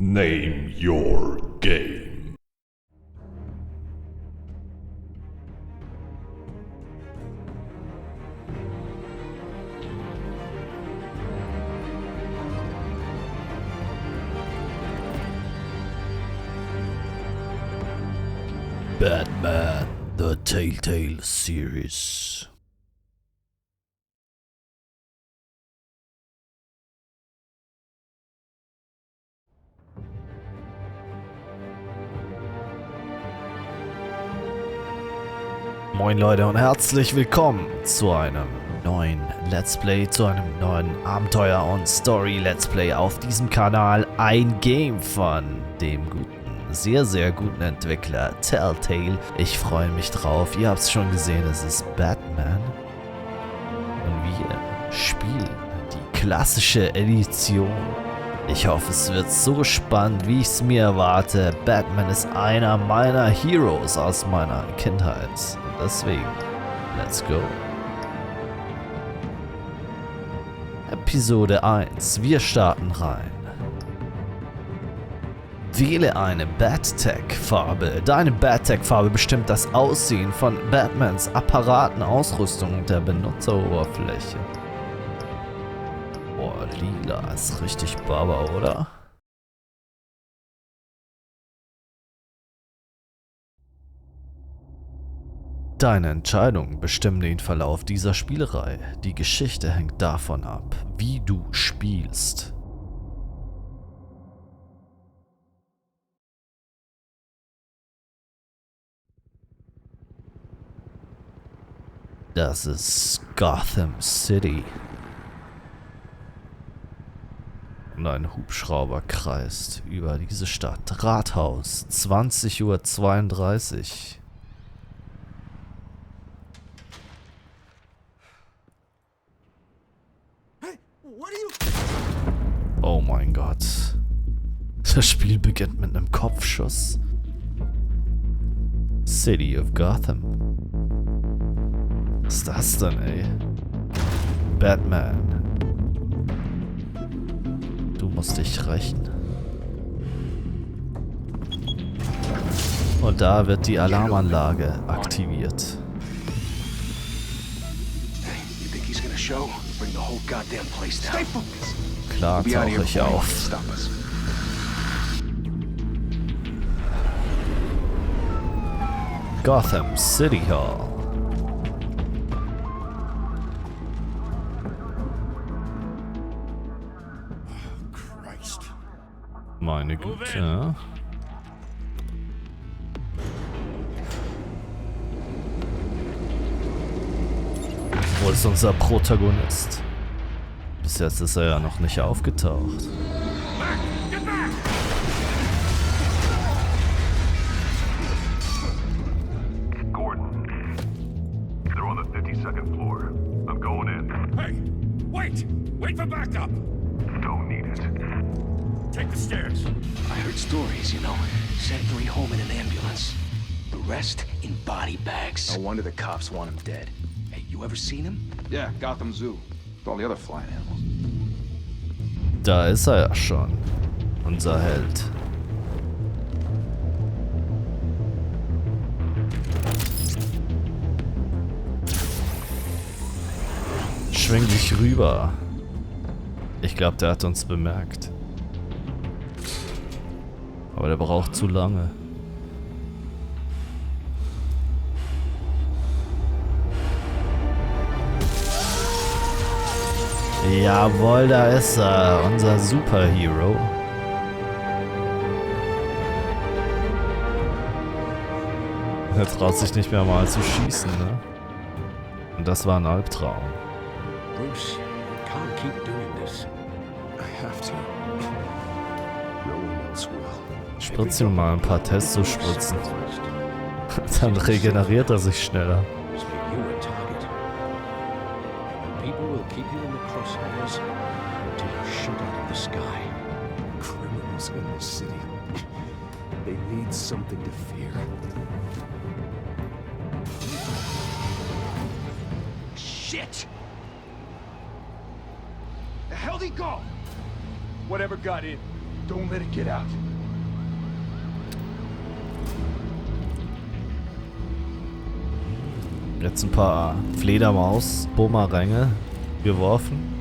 Name your game. Batman, the Telltales Series. Moin Leute und herzlich willkommen zu einem neuen Let's Play, zu einem neuen Abenteuer und Story Let's Play auf diesem Kanal. Ein Game von dem guten, sehr, sehr guten Entwickler Telltale. Ich freue mich drauf. Ihr habt es schon gesehen, es ist Batman. Und wir spielen die klassische Edition. Ich hoffe, es wird so spannend, wie ich es mir erwarte. Batman ist einer meiner Heroes aus meiner Kindheit. Und deswegen, let's go. Episode 1. Wir starten rein. Wähle eine Bat-Tech-Farbe. Deine Bat-Tech-Farbe bestimmt das Aussehen von Batmans Apparaten, Ausrüstung und der Benutzeroberfläche. Boah, lila ist richtig Baba, oder? Deine Entscheidungen bestimmen den Verlauf dieser Spielreihe. Die Geschichte hängt davon ab, wie du spielst. Das ist Gotham City. Und ein Hubschrauber kreist über diese Stadt. Rathaus, 20:32 Uhr. Oh mein Gott. Das Spiel beginnt mit einem Kopfschuss. City of Gotham. Was ist das denn, ey? Batman. Du musst dich rächen. Und da wird die Alarmanlage aktiviert. Klar tauche ich auf. Gotham City Hall. Meine Güte. Wo ist unser Protagonist? Bis jetzt ist er ja noch nicht aufgetaucht. Gordon, they're on the 52nd floor. I'm going in. Hey, wait! Wait for backup! Don't need it. Take the stairs. I heard stories, you know. Sent 3 home in an ambulance. The rest in body bags. No wonder the cops want him dead. Hey, you ever seen him? Yeah, Gotham Zoo. With all the other flying animals. Da ist er ja schon. Unser Held. Schwing dich rüber. Ich glaube, der hat uns bemerkt. Aber der braucht zu lange. Jawohl, da ist er, unser Superhero. Er traut sich nicht mehr mal zu schießen, ne? Und das war ein Albtraum. Bruce, you can't keep doing this. I have to. No one else will. Spritz ihm mal ein paar Testo-Spritzen. Dann regeneriert er sich schneller. Just make you a target. People will keep you in the crosshairs until you're shot out of the sky. Criminals in this city. They need something to fear. Shit! The hell'd he go? Whatever got in. Don't let it get out. Jetzt ein paar Fledermaus-Bumeränge geworfen.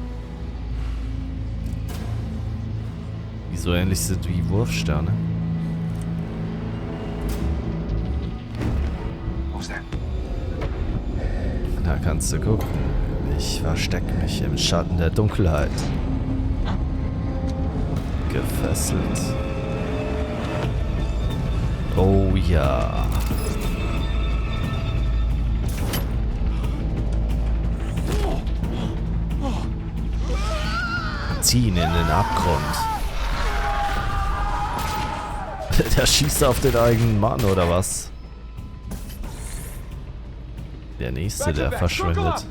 Die so ähnlich sind wie Wurfsterne. Da kannst du gucken. Ich verstecke mich im Schatten der Dunkelheit. Gefesselt. Oh ja. Ziehen in den Abgrund. Der schießt auf den eigenen Mann, oder was? Der nächste, der verschwindet.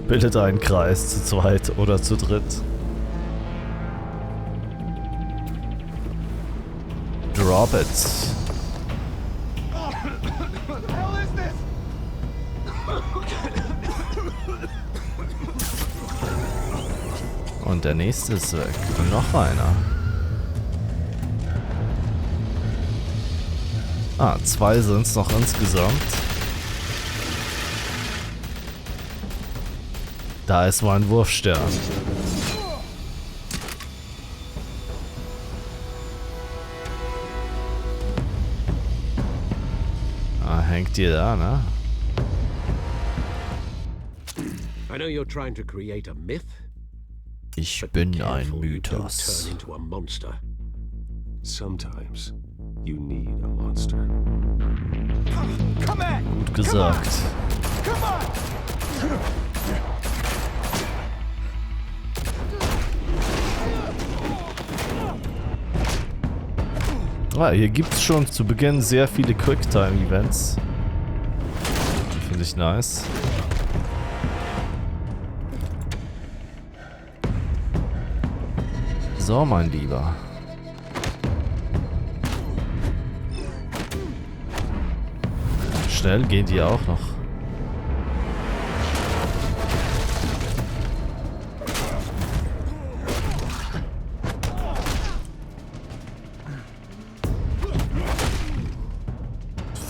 Bildet einen Kreis zu zweit oder zu dritt. Drop it. Und der nächste ist weg. Und noch einer. Ah, 2 sind es noch insgesamt. Da ist mein Wurfstern. Ah, hängt ihr da, ne? I know you're trying to create a myth. Ich bin ein Mythos. Turn into a monster. Sometimes you need a monster. Gut gesagt. Ah, hier gibt es schon zu Beginn sehr viele Quicktime-Events. Finde ich nice. So, mein Lieber. Schnell gehen die auch noch.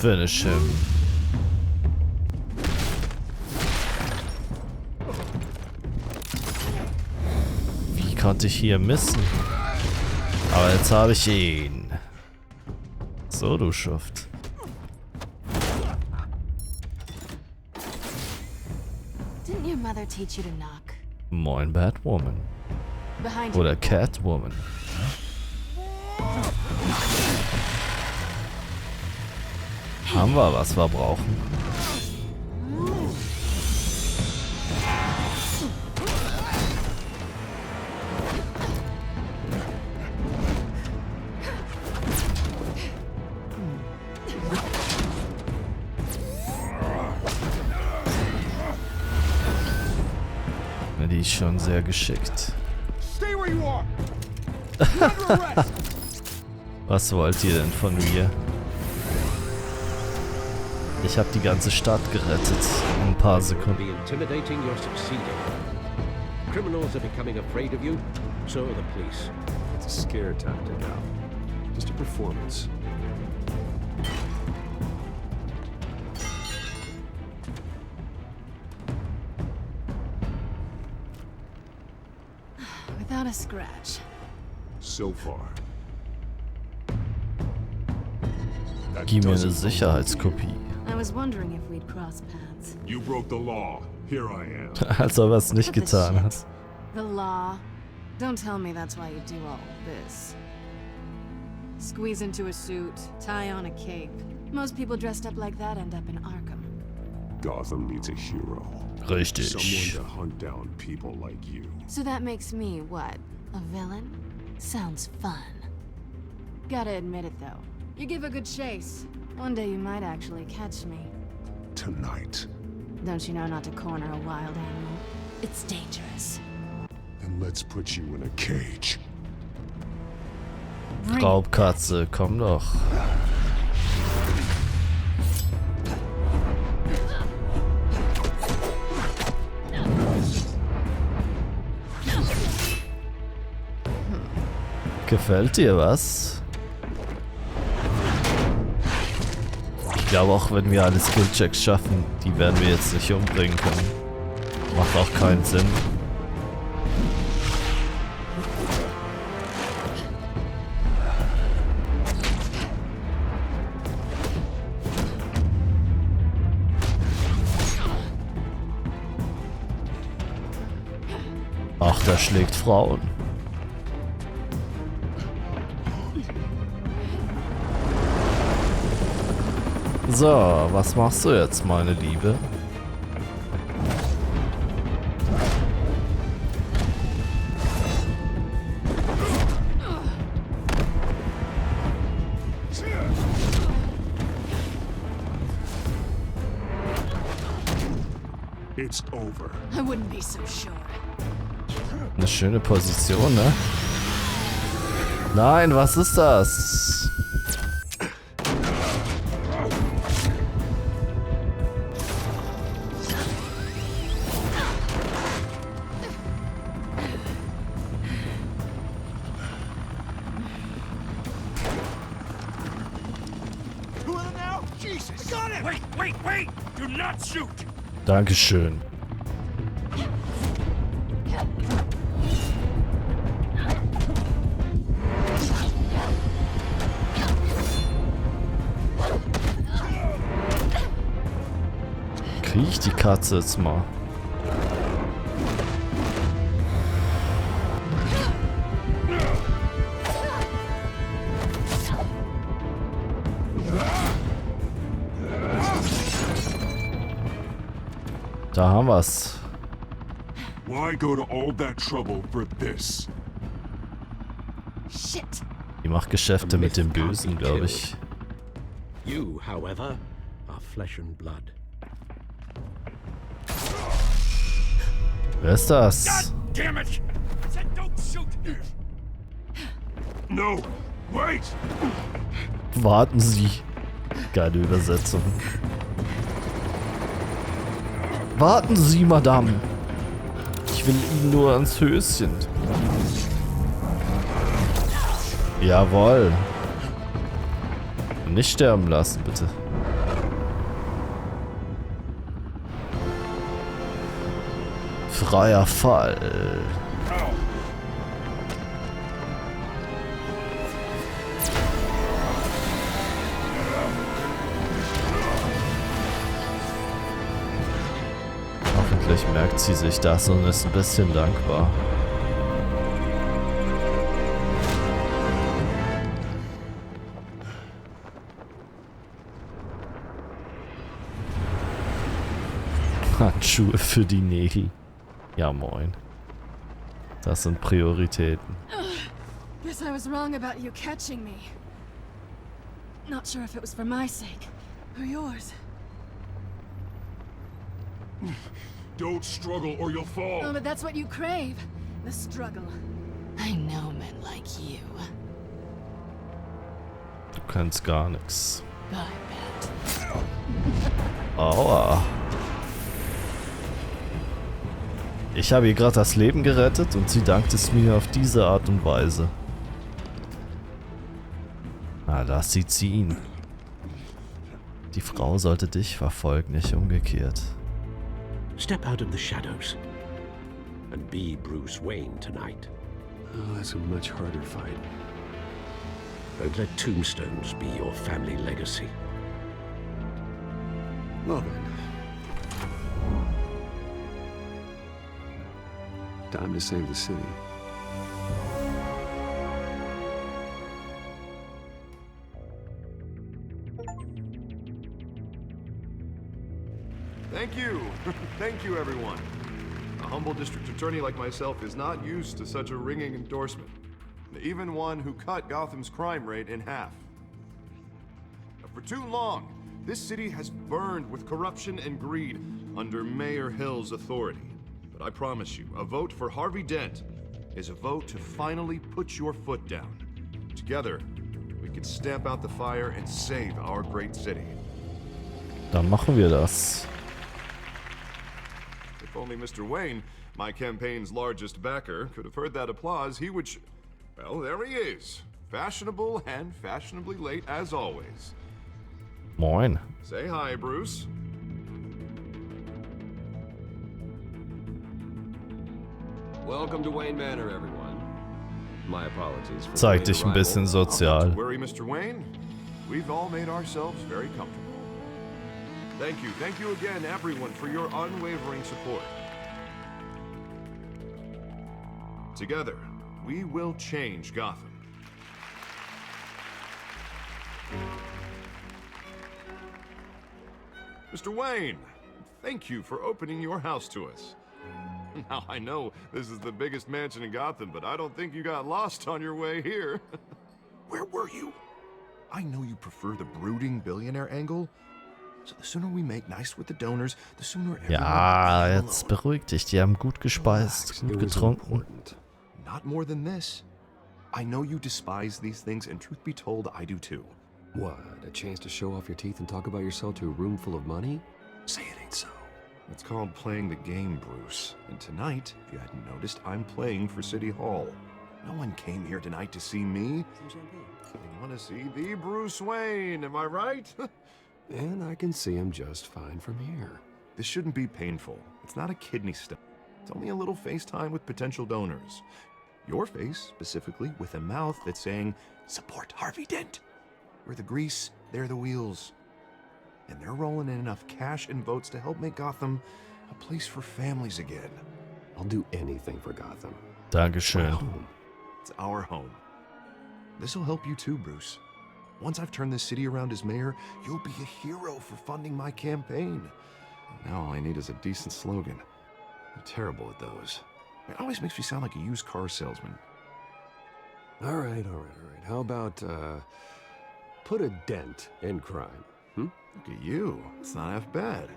Finish him. Wie konnte ich hier missen? Aber jetzt habe ich ihn. So, du Schuft. Didn't your mother teach you to knock? Moin, Batwoman. Behind you. Oder Catwoman. Haben wir, was wir brauchen. Die ist schon sehr geschickt. Stay where you are. Under arrest. Was wollt ihr denn von mir? Ich habe die ganze Stadt gerettet in ein paar Sekunden. Be intimidating, you're succeeding. Criminals are becoming afraid of you, so are the police. It's a scare tactic, Al. Just a performance. Without a scratch. So far. That Gib mir eine doesn't Sicherheitskopie. I was wondering if we'd cross paths. You broke the law. Here I am. Als ob er es nicht What the getan shit? hat. The law. Don't tell me that's why you do all this. Squeeze into a suit, tie on a cape. Most people dressed up like that end up in Arkham. Gotham needs a hero. Richtig. Someone to hunt down people like you. So that makes me, what, a villain? Sounds fun. Gotta admit it though. You give a good chase. One day you might actually catch me. Tonight. Don't you know not to corner a wild animal? It's dangerous. Then let's put you in a cage. Bring it. Raubkatze, komm doch. Gefällt dir was? Ich glaube, auch wenn wir alle Skillchecks schaffen, die werden wir jetzt nicht umbringen können. Macht auch keinen Sinn. Ach, der schlägt Frauen. So, was machst du jetzt, meine Liebe? It's over. I wouldn't be so sure. Eine schöne Position, ne? Nein, was ist das? Who are now? Jesus! Got him! Wait! Do not shoot! Dankeschön. Krieg ich die Katze jetzt mal? Da haben wir's. Why go to all that trouble for this? Shit! Die macht Geschäfte mit dem Bösen, glaube ich. You, however, are flesh and blood. Wer ist das? Damn it! Said don't shoot! No! Wait! Warten Sie. Geile Übersetzung. Warten Sie, Madame. Ich will Ihnen nur ans Höschen. Jawohl. Nicht sterben lassen, bitte. Freier Fall. Hoffentlich merkt sie sich das und ist ein bisschen dankbar. Handschuhe für die Nägel. Ja, moin. Das sind Prioritäten. Guess I was wrong about you catching me. Not sure if it was for my sake or yours. Don't struggle or you'll fall! Oh, but that's what you crave. The struggle. I know men like you. Du kannst gar nichts. I bet. Aua. Ich habe ihr gerade das Leben gerettet und sie dankt es mir auf diese Art und Weise. Ah, da sieht sie ihn. Die Frau sollte dich verfolgen, nicht umgekehrt. Step out of the shadows and be Bruce Wayne tonight. Oh, that's a much harder fight. Don't let tombstones be your family legacy. Well then. Time to save the city. Thank you. Thank you, everyone. A humble district attorney like myself is not used to such a ringing endorsement. Even one who cut Gotham's crime rate in half. For too long, this city has burned with corruption and greed under Mayor Hill's authority. But I promise you, a vote for Harvey Dent is a vote to finally put your foot down. Together, we can stamp out the fire and save our great city. Dann machen wir das. If only Mr. Wayne, my campaign's largest backer, could have heard that applause, he would Well, there he is. Fashionable and fashionably late as always. Moin. Say hi, Bruce. Welcome to Wayne Manor, everyone. My apologies for Zeig the dich ein late bisschen arrival. sozial. Don't worry, Mr. Wayne. We've all made ourselves very comfortable. Thank you again, everyone, for your unwavering support. Together, we will change Gotham. Mr. Wayne, thank you for opening your house to us. Now, I know this is the biggest mansion in Gotham, but I don't think you got lost on your way here. Where were you? I know you prefer the brooding billionaire angle, so the sooner we make nice with the donors, the sooner everyone Ja, will leave jetzt alone. beruhig dich. Die haben gut gespeist, gut It was getrunken. important. Not more than this. I know you despise these things, and truth be told, I do too. What, a chance to show off your teeth and talk about yourself to a room full of money? Say it ain't so. It's called playing the game, Bruce. And tonight, if you hadn't noticed, I'm playing for City Hall. No one came here tonight to see me. They want to see the Bruce Wayne, am I right? And I can see him just fine from here. This shouldn't be painful. It's not a kidney stone. It's only a little FaceTime with potential donors. Your face, specifically, with a mouth that's saying, support Harvey Dent. We're the grease, they're the wheels. And they're rolling in enough cash and votes to help make Gotham a place for families again. I'll do anything for Gotham. Dankeschön. Home. It's our home. This'll help you too, Bruce. Once I've turned this city around as mayor, you'll be a hero for funding my campaign. Now all I need is a decent slogan. I'm terrible at those. It always makes me sound like a used car salesman. All right. How about, put a dent in crime? Look at you. It's not half bad.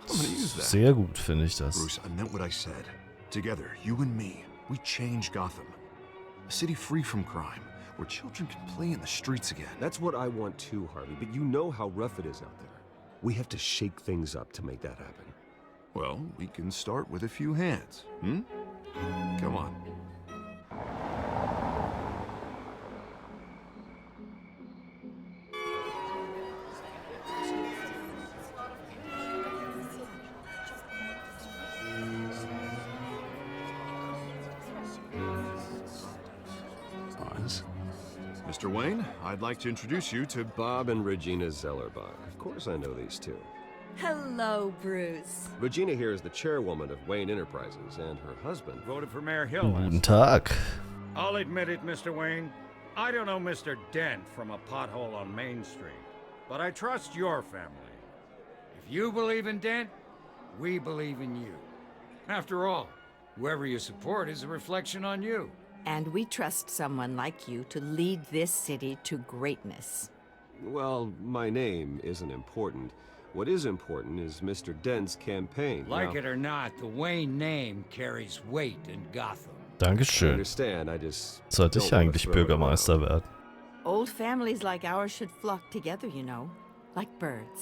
I'm gonna use that. Sehr gut, finde ich das. Bruce, I meant what I said. Together, you and me, we change Gotham. A city free from crime, where children can play in the streets again. That's what I want too, Harvey, but you know how rough it is out there. We have to shake things up to make that happen. Well, we can start with a few hands, Come on. Mr. Wayne, I'd like to introduce you to Bob and Regina Zellerbach. Of course I know these two. Hello, Bruce. Regina here is the chairwoman of Wayne Enterprises, and her husband... Voted for Mayor Hill Guten last. Tag. I'll admit it, Mr. Wayne. I don't know Mr. Dent from a pothole on Main Street, but I trust your family. If you believe in Dent, we believe in you. After all, whoever you support is a reflection on you. And we trust someone like you to lead this city to greatness. Well, my name isn't important. What is important is Mr. Dent's campaign. Like Now, it or not, the Wayne name carries weight in Gotham. I Dankeschön. understand, I just... Sollte don't ich wanna eigentlich throw it around. Bürgermeister werden? Old families like ours should flock together, you know, like birds.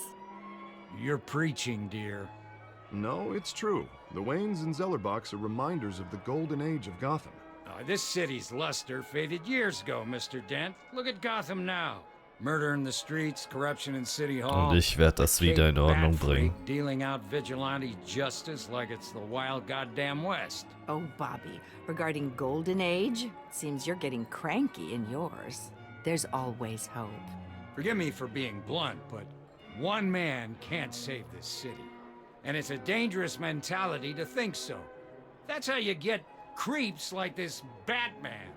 You're preaching, dear. No, it's true. The Waynes and Zellerbachs are reminders of the golden age of Gotham. This city's luster faded years ago, Mr. Dent. Look at Gotham now. Murder in the streets, corruption in City Hall. Und ich werde das wieder in Ordnung bringen. Dealing out vigilante justice like it's the wild goddamn West. Oh, Bobby, regarding Golden Age, seems you're getting cranky in yours. There's always hope. Forgive me for being blunt, but one man can't save this city. And it's a dangerous mentality to think so. That's how you get creeps like this Batman,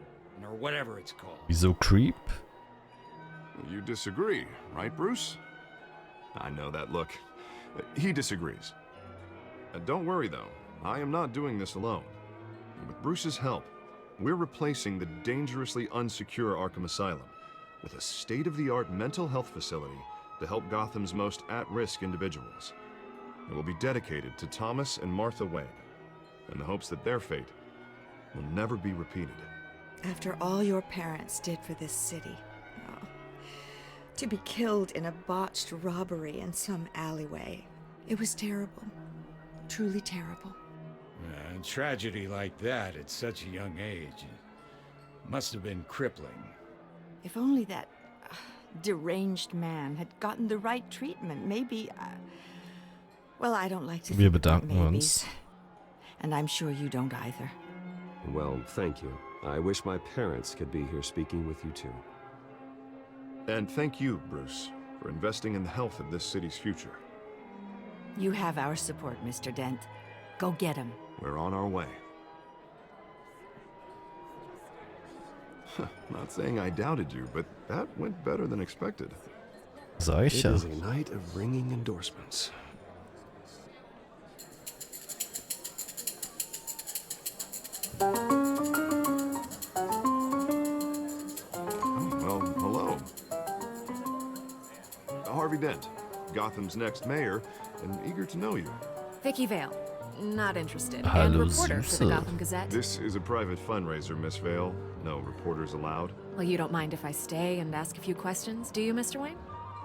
or whatever it's called. Wieso Creep? You disagree, right, Bruce? I know that look. He disagrees. Don't worry, though. I am not doing this alone. With Bruce's help, we're replacing the dangerously unsecure Arkham Asylum with a state-of-the-art mental health facility to help Gotham's most at-risk individuals. It will be dedicated to Thomas and Martha Wayne, in the hopes that their fate will never be repeated. After all your parents did for this city, to be killed in a botched robbery in some alleyway, it was terrible. Truly terrible. A tragedy like that at such a young age. Must have been crippling. If only that deranged man had gotten the right treatment, maybe. Well, I don't like to Wir think about bedanken maybes. uns. And I'm sure you don't either. Well, thank you. I wish my parents could be here speaking with you too. And thank you, Bruce, for investing in the health of this city's future. You have our support, Mr. Dent. Go get him. We're on our way. Not saying I doubted you, but that went better than expected. Sag ich It ja. is a night of ringing endorsements. Well, hello. Harvey Dent, Gotham's next mayor, and eager to know you. Vicky Vale. Not interested. Hallo, and reporter for the Süße. Gotham Gazette. This is a private fundraiser, Miss Vale. No reporters allowed. Well, you don't mind if I stay and ask a few questions, do you, Mr. Wayne?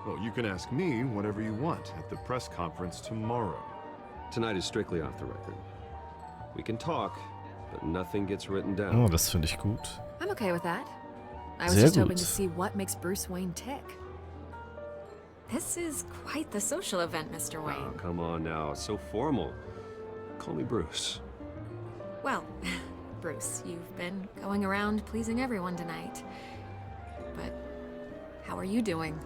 Well, you can ask me whatever you want at the press conference tomorrow. Tonight is strictly off the record. We can talk, but nothing gets written down. Oh, das finde ich gut. I'm okay with that. I was Sehr just hoping gut. to see what makes Bruce Wayne tick. This is quite the social event, Mr. Oh, Wayne. come on now. It's so formal. Call me Bruce. Well, Bruce, you've been going around pleasing everyone tonight. But how are you doing?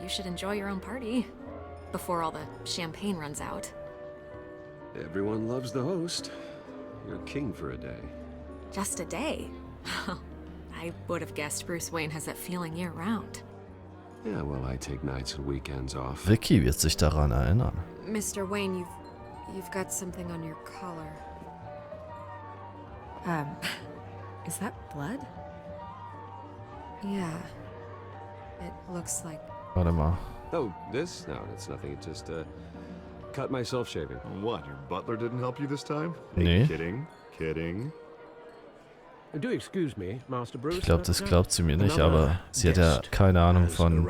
You should enjoy your own party before all the champagne runs out. Everyone loves the host. You're king for a day. Just a day? I would have guessed Bruce Wayne has that feeling year-round. Yeah, well, I take nights and weekends off. Vicky wird sich daran erinnern. Mr. Wayne, you've got something on your collar. Is that blood? Yeah. It looks like... Warte mal. Oh, this? No, it's nothing. It just, cut myself shaving. What, your butler didn't help you this time? Nee. Kidding, kidding. Do excuse me, Master Bruce. Ich glaube, das glaubt sie mir nicht, aber sie hat ja keine Ahnung von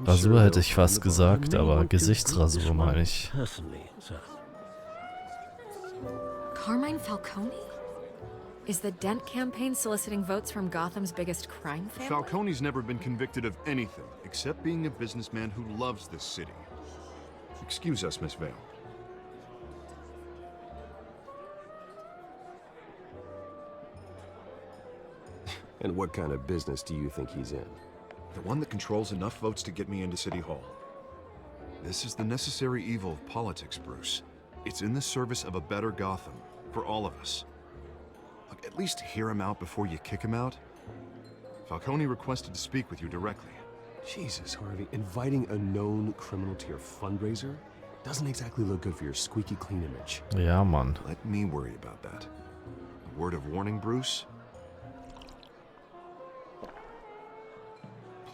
Rasur, hätte ich fast gesagt, aber Gesichtsrasur meine ich. Carmine Falcone? Is the Dent campaign soliciting votes from Gotham's biggest crime family? Falcone's never been convicted of anything except being a businessman who loves this city. Excuse us, Miss Vale. And what kind of business do you think he's in? The one that controls enough votes to get me into City Hall. This is the necessary evil of politics, Bruce. It's in the service of a better Gotham, for all of us. Look, at least hear him out before you kick him out. Falcone requested to speak with you directly. Jesus, Harvey, inviting a known criminal to your fundraiser doesn't exactly look good for your squeaky clean image. Ja, Mann. Let me worry about that. A word of warning, Bruce.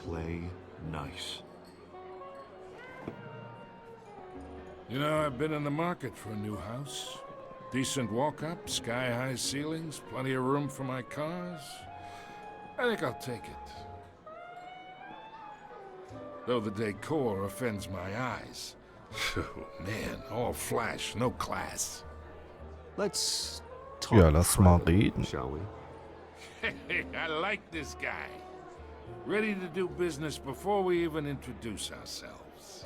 Play nice. You know, I've been in the market for a new house. Decent walk-up, sky-high ceilings, plenty of room for my cars. I think I'll take it. Though the decor offends my eyes. Oh, man, all flash, no class. Let's talk Ja, lass mal privately, reden. shall we? Hey, I like this guy. Ready to do business before we even introduce ourselves.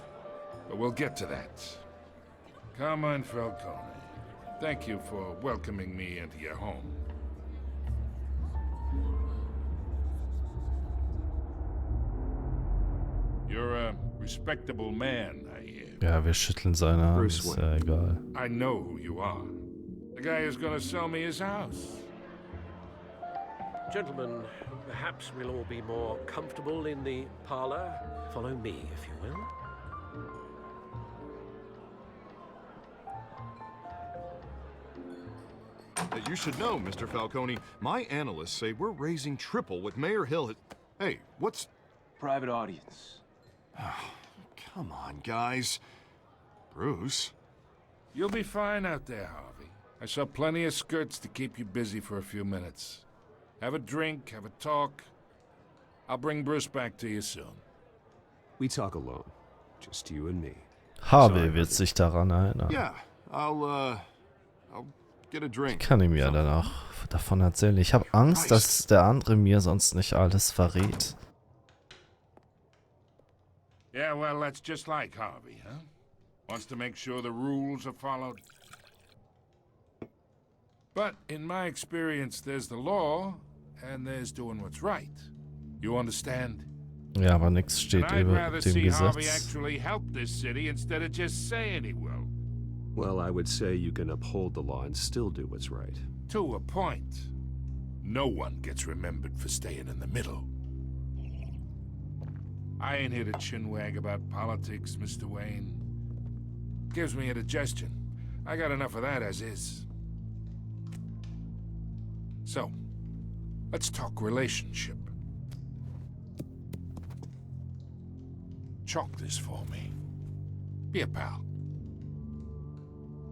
But we'll get to that. Carmine Falcone, thank you for welcoming me into your home. You're a respectable man, I hear. Ja, wir schütteln seine Hand, Bruce ist ja egal. I know who you are. The guy who's gonna sell me his house. Gentlemen, perhaps we'll all be more comfortable in the parlor. Follow me, if you will. You should know, Mr. Falcone, my analysts say we're raising triple what Mayor Hill has... Hey, what's... Private audience. Come on, guys. Bruce? You'll be fine out there, Harvey. I saw plenty of skirts to keep you busy for a few minutes. Have a drink, have a talk. I'll bring Bruce back to you soon. We talk alone. Just you and me. Harvey wird sich daran erinnern. Yeah, I'll Get a Ich drink. kann ihm ja dann auch davon erzählen. Ich habe Angst, dass der andere mir sonst nicht alles verrät. Yeah, well, that's just like Harvey, huh? Wants to make sure the rules are followed. But in my experience, there's the law, and there's doing what's right. You understand? Ja, aber nichts steht And I'd über rather dem see Harvey Gesetz. actually help this city instead of just saying he will. Well, I would say you can uphold the law and still do what's right. To a point. No one gets remembered for staying in the middle. I ain't here to chinwag about politics, Mr. Wayne. Gives me indigestion. I got enough of that as is. So, let's talk relationship. Chalk this for me. Be a pal.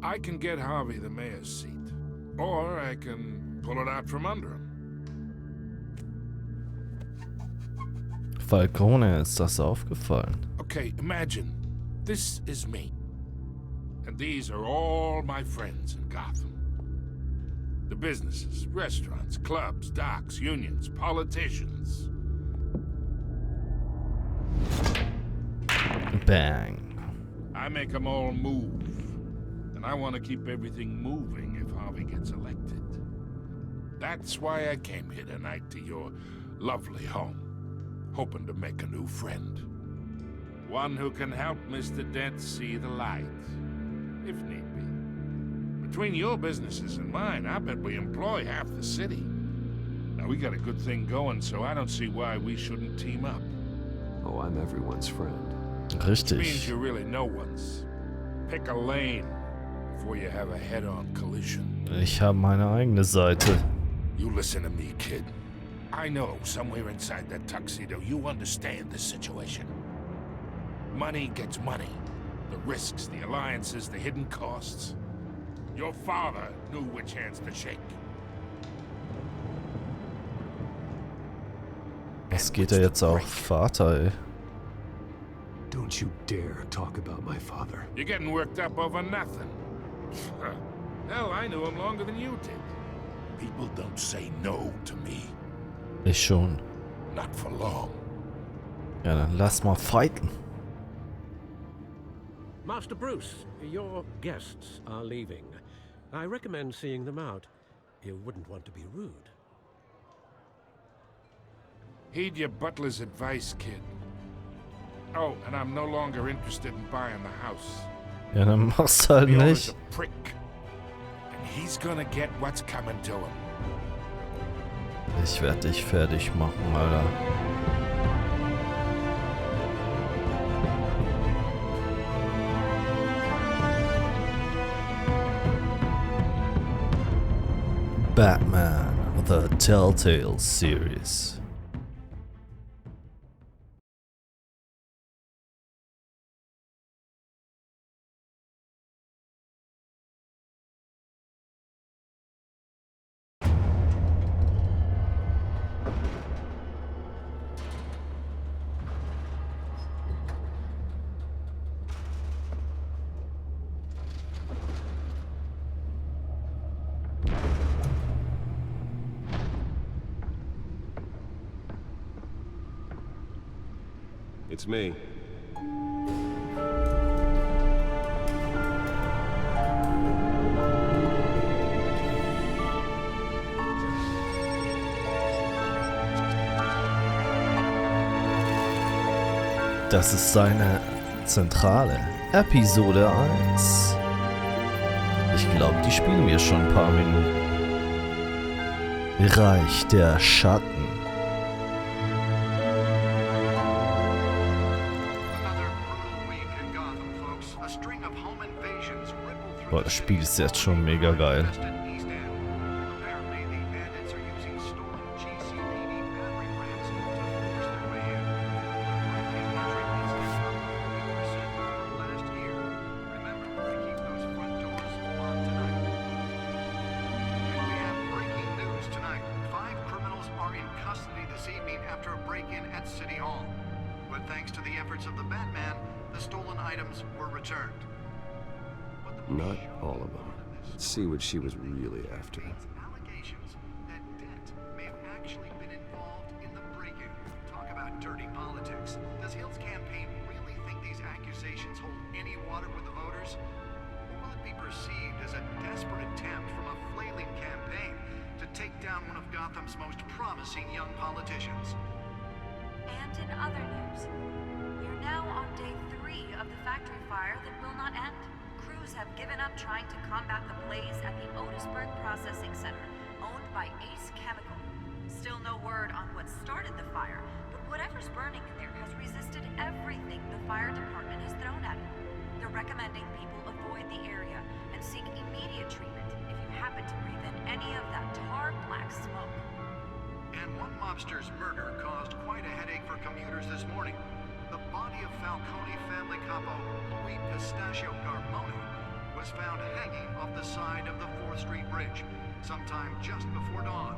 I can get Harvey the mayor's seat, or I can pull it out from under him. Falcone ist das aufgefallen. Okay, imagine this is me, and these are all my friends in Gotham. The businesses, restaurants, clubs, docks, unions, politicians. Bang. I make them all move. And I want to keep everything moving if Harvey gets elected. That's why I came here tonight to your lovely home, hoping to make a new friend. One who can help Mr. Dent see the light, if need be. Between your businesses and mine, I bet we employ half the city. Now, we got a good thing going, so I don't see why we shouldn't team up. Oh, I'm everyone's friend. Which means Richtig. you're really no one's. Pick a lane before you have a head-on collision. Ich habe meine eigene Seite. You listen to me, kid. I know somewhere inside that tuxedo you understand the situation. Money gets money. The risks, the alliances, the hidden costs. Your father knew which hands to shake. Was geht er jetzt auch? Vater, ey. Don't you dare talk about my father. You're getting worked up over nothing. Hell, I knew him longer than you did. People don't say no to me. Ich schon. Not for long. Ja, dann lass mal fighten. Master Bruce, your guests are leaving. I recommend seeing them out. You wouldn't want to be rude. Heed your butler's advice, kid. Oh, and I'm no longer interested in buying the house. Ja, dann mach's halt The owner's nicht. a prick. And he's gonna get what's coming to him. Ich werde dich fertig machen, Alter. Batman, the Telltales Series. It's me. Das ist seine Zentrale. Episode 1. Ich glaube, die spielen wir schon ein paar Minuten. Reich der Schatten. Boah, das Spiel ist jetzt schon mega geil. Not all of them. Let's see what she was really after. Allegations that Dent may have actually been involved in the break-in. Talk about dirty politics. Does Hill's campaign really think these accusations hold any water with the voters? Or will it be perceived as a desperate attempt from a flailing campaign to take down one of Gotham's most promising young politicians? And in other news, we're now on day 3 of the factory fire that will not end. Crews have given up trying to combat the blaze at the Otisburg Processing Center, owned by Ace Chemical. Still no word on what started the fire, but whatever's burning in there has resisted everything the fire department has thrown at it. They're recommending people avoid the area and seek immediate treatment if you happen to breathe in any of that tar black smoke. And one mobster's murder caused quite a headache for commuters this morning. The body of Falcone family capo Louis Pistachio Garmoni was found hanging off the side of the 4th Street Bridge sometime just before dawn,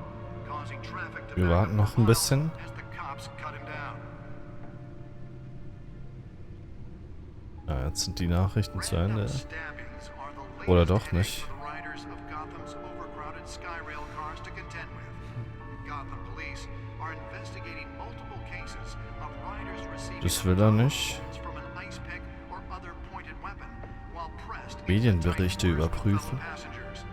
causing traffic to Wir warten noch ein bisschen. as the cops cut him down. Ja, jetzt sind die Nachrichten zu Ende. Stabbings are the latest Oder doch headache nicht. for the riders of Gotham's overcrowded Skyrail cars to contend with. Gotham police are investigating multiple cases of riders receiving Das will er nicht. from an ice pick or other pointed weapon while pressed Medienberichte überprüfen. passengers.